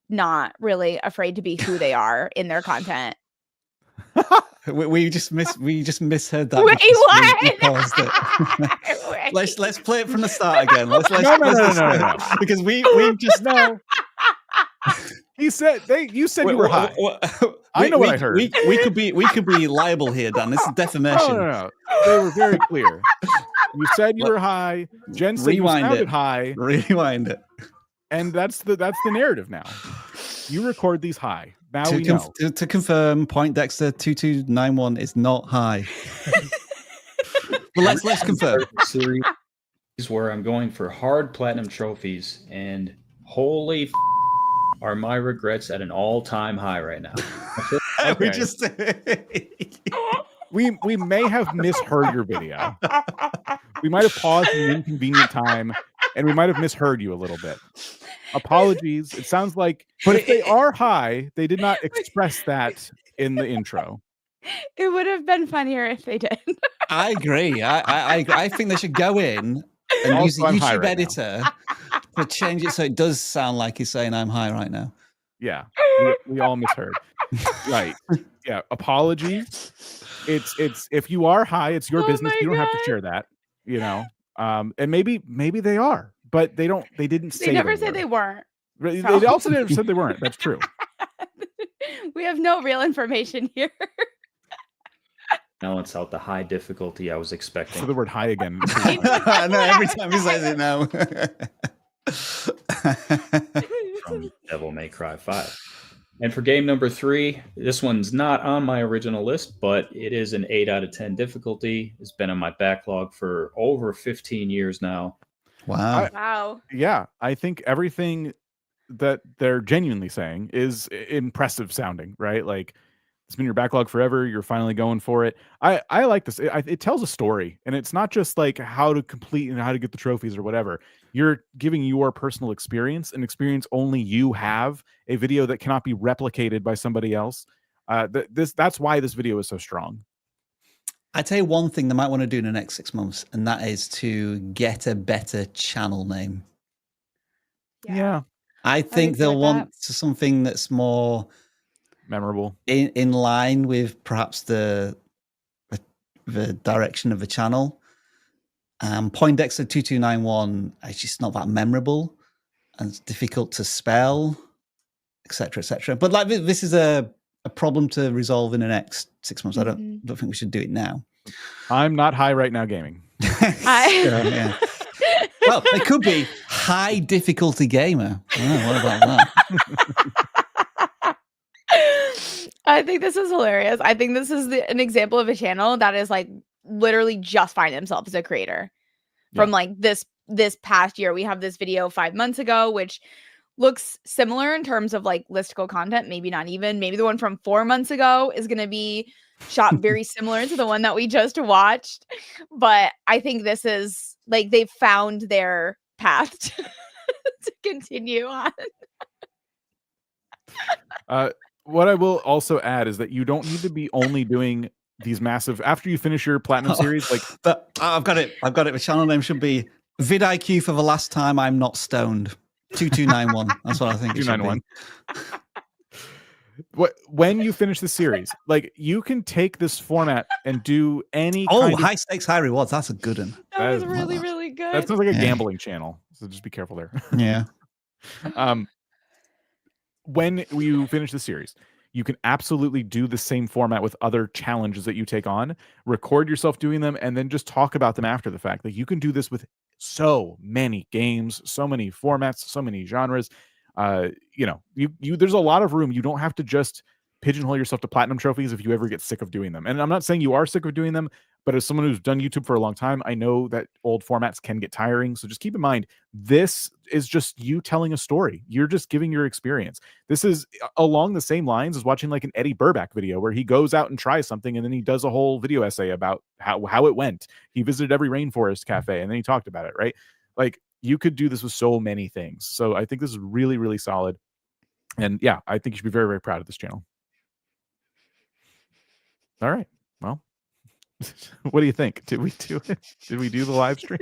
not really afraid to be who they are in their content. We just misheard that. Wait, We what? paused it. let's play it from the start again. Let's No. because we've just No. You said you said you were high. I know what I heard. We could be liable here, Dan. This is defamation. No. They were very clear. You said you were high. Jen said you sounded high. Rewind it. And that's the narrative now. You record these high. Now we know. To confirm, Poindexter 2291 is not high. But let's confirm. Series where I'm going for hard platinum trophies, and holy are my regrets at an all-time high right now. We just we may have misheard your video. We might have paused in an inconvenient time, and we might have misheard you a little bit. Apologies. It sounds like, but if they are high, they did not express that in the intro. It would have been funnier if they did. I agree. I think they should go in and Also, use the I'm high YouTube right editor to change it so it does sound like he's saying I'm high right now. Yeah, we all misheard. Right. Yeah. Apologies. It's if you are high, it's your business. You don't have to share that. You know. And maybe they are, but they don't. They didn't say. They never said they weren't. They So. also never said they weren't. That's true. We have no real information here. Now it's out the high difficulty I was expecting. So the word high again. No, every time he says it now. From Devil May Cry 5. And for game number 3, this one's not on my original list, but it is an 8 out of 10 difficulty. It's been on my backlog for over 15 years now. Wow. Wow. Yeah, I think everything that they're genuinely saying is impressive sounding, right? Like, it's been your backlog forever. You're finally going for it. I like this. It tells a story, and it's not just like how to complete and how to get the trophies or whatever. You're giving your personal experience, an experience only you have, a video that cannot be replicated by somebody else. That's why this video is so strong. I tell you one thing they might want to do in the next 6 months, and that is to get a better channel name. Yeah. I think they'll want something that's more memorable, in line with perhaps the direction of the channel. Poindexter 2291 is just not that memorable, and it's difficult to spell, etc., etc. But like this is a problem to resolve in the next 6 months. I don't think we should do it now. I'm not high right now gaming. Yeah. Well, it could be high difficulty gamer. Oh, what about that? I think this is hilarious. I think this is an example of a channel that is like literally just find themselves as a creator. From like this past year, we have this video 5 months ago, which looks similar in terms of like listicle content. Maybe not even. Maybe the one from 4 months ago is going to be shot very similar to the one that we just watched. But I think this is like they've found their path to continue on. What I will also add is that you don't need to be only doing these massive after you finish your platinum series. Like, but I've got it. The channel name should be vidIQ for the last time I'm not stoned. 2291. That's what I think. 2291. When you finish the series, like you can take this format and do any. High stakes, high rewards. That's a good one. That was really, really good. That sounds like a gambling channel. So just be careful there. Yeah. When you finish the series, you can absolutely do the same format with other challenges that you take on, record yourself doing them, and then just talk about them after the fact. Like you can do this with so many games, so many formats, so many genres. There's a lot of room. You don't have to just pigeonhole yourself to platinum trophies if you ever get sick of doing them. And I'm not saying you are sick of doing them, but as someone who's done YouTube for a long time, I know that old formats can get tiring. So just keep in mind, this is just you telling a story. You're just giving your experience. This is along the same lines as watching like an Eddie Burback video where he goes out and tries something and then he does a whole video essay about how it went. He visited every rainforest cafe and then he talked about it, right? Like you could do this with so many things. So I think this is really, really solid. And yeah, I think you should be very, very proud of this channel. All right. Well, what do you think? Did we do it? Did we do the live stream?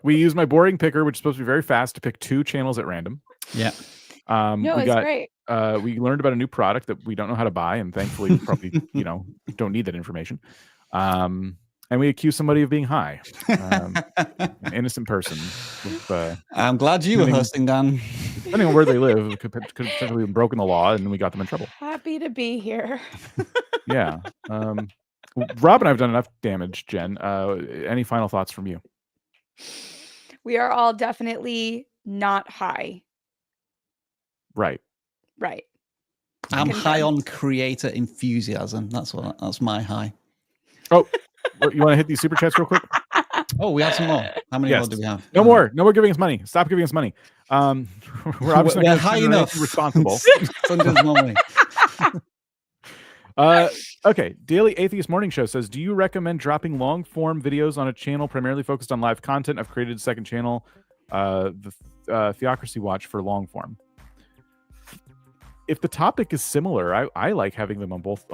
We use my boring picker, which is supposed to be very fast, to pick 2 channels at random. Yeah. No, we it's got great. we learned about a new product that we don't know how to buy, and thankfully we probably don't need that information. And we accuse somebody of being high, an innocent person. With, I'm glad you were hosting, Dan. Depending on where they live, could potentially have broken the law, and we got them in trouble. Happy to be here. Yeah. Rob and I have done enough damage, Jen. Any final thoughts from you? We are all definitely not high. Right. Right. I'm high on creator enthusiasm. That's my high. Oh, you want to hit these super chats real quick? Oh, we have some more. How many more do we have? No more. No more giving us money. Stop giving us money. We're obviously we're high enough. Responsible. Sometimes more money. Okay. Daily Atheist Morning Show says, do you recommend dropping long form videos on a channel primarily focused on live content? I've created a second channel, the Theocracy Watch, for long form. If the topic is similar, I like having them on both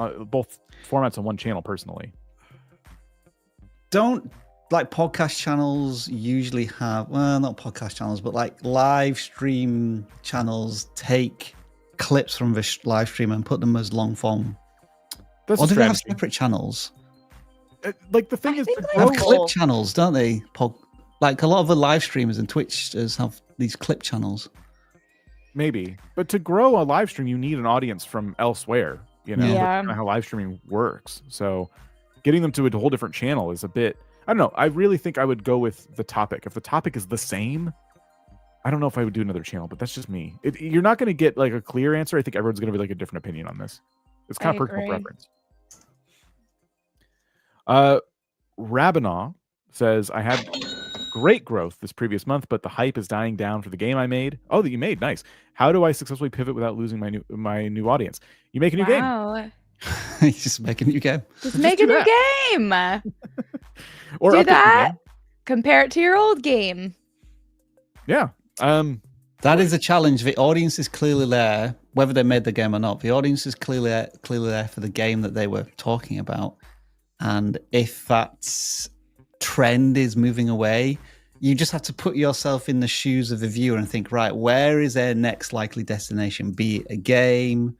formats on one channel personally. Don't like podcast channels usually have, well, not podcast channels, but like live stream channels take clips from the live stream and put them as long form. That's or a do they have strategy. separate channels? Like the thing is, They have clip channels, don't they? Like a lot of the live streamers and Twitchers have these clip channels. Maybe, but to grow a live stream, you need an audience from elsewhere. You know, Yeah. That's kinda how live streaming works. So, getting them to a whole different channel is a bit. I don't know. I really think I would go with the topic. If the topic is the same, I don't know if I would do another channel. But that's just me. You're not going to get like a clear answer. I think everyone's going to be like a different opinion on this. It's kind of personal preference. Rabinaw says, I had great growth this previous month, but the hype is dying down for the game I made. Oh, that you made. Nice. How do I successfully pivot without losing my new audience? You make a new game. Just make a new game. Just make a new game. Or do update your that. game. Compare it to your old game. Yeah. That is a challenge. The audience is clearly there, whether they made the game or not. The audience is clearly there for the game that they were talking about. And if that trend is moving away, you just have to put yourself in the shoes of the viewer and think, right, where is their next likely destination? Be it a game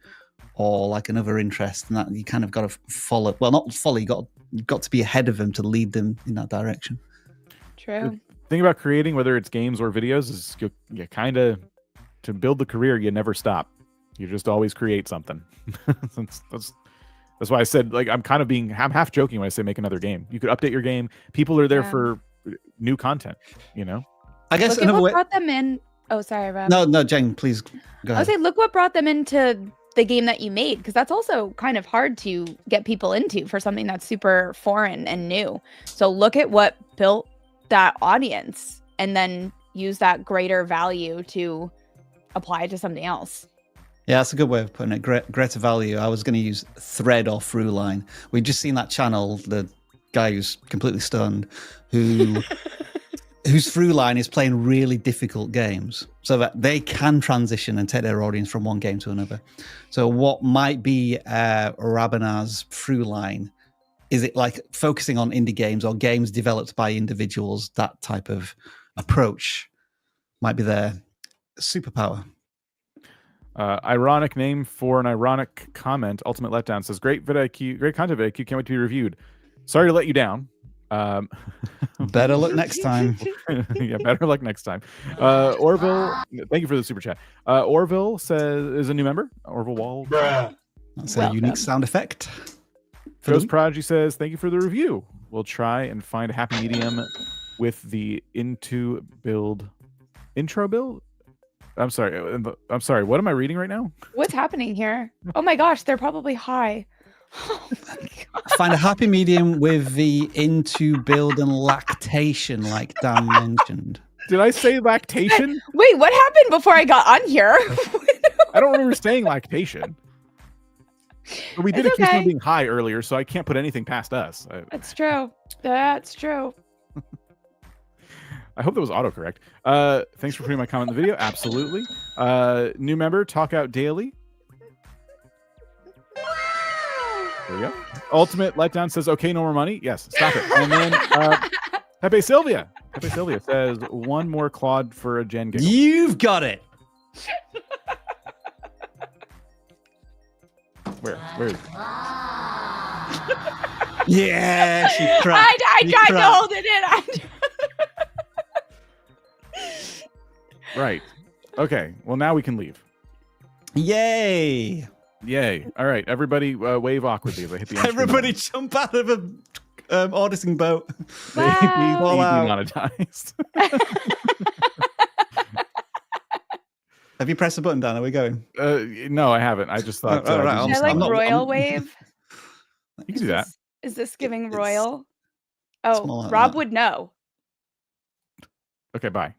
or like another interest, and that you kind of got to follow. Well, not follow. You got to be ahead of them to lead them in that direction. True. The thing about creating, whether it's games or videos, is you kind of, to build the career, you never stop. You just always create something. That's why I said, like, I'm half joking when I say make another game. You could update your game. People are there for new content, you know? I guess look another at what way. brought them in. Oh, sorry, Rob. No, Jen, please go I ahead. was saying, look what brought them into the game that you made, because that's also kind of hard to get people into for something that's super foreign and new. So look at what built that audience and then use that greater value to apply to something else. Yeah, that's a good way of putting it. Greater value. I was going to use thread or through line. We've just seen that channel, the guy who's completely stunned, whose through line is playing really difficult games so that they can transition and take their audience from one game to another. So what might be Rabinah's through line? Is it like focusing on indie games or games developed by individuals? That type of approach might be their superpower. Ironic name for an ironic comment. Ultimate Letdown says, great vidIQ, great content vidIQ. Can't wait to be reviewed. Sorry to let you down. Better luck next time. Yeah, better luck next time. Orville, thank you for the super chat. Orville says, is a new member. Orville Wall. That's a unique sound effect. Ghost Prodigy says, thank you for the review. We'll try and find a happy medium with the intro build. I'm sorry. What am I reading right now? What's happening here? Oh my gosh, they're probably high. Oh my God. Find a happy medium with the into build and lactation, like Dan mentioned. Did I say lactation? Wait, what happened before I got on here? I don't remember saying lactation. But we did It's accuse okay. him of being high earlier, so I can't put anything past us. That's true. That's true. I hope that was autocorrect. Thanks for putting my comment in the video. Absolutely. New member, Talk Out Daily. There we go. Ultimate Letdown says, okay, no more money. Yes, stop it. And then Pepe Sylvia. Pepe Sylvia says one more Claude for a Jen giggle. You've got it. Where is it? Yeah, she cracked. I tried to hold it in. Right. Okay. Well, now we can leave. Yay. Yay. All right. Everybody wave awkwardly as I hit the end screen Everybody button. jump out of a auditing boat. Wow. All out. Demonetized. Have you pressed the button, Dan? Are we going? No, I haven't. I just thought. All right, Can I I'm not- royal wave? You can do that. Is this giving It's royal? more Oh, like Rob that. would know. Okay, bye.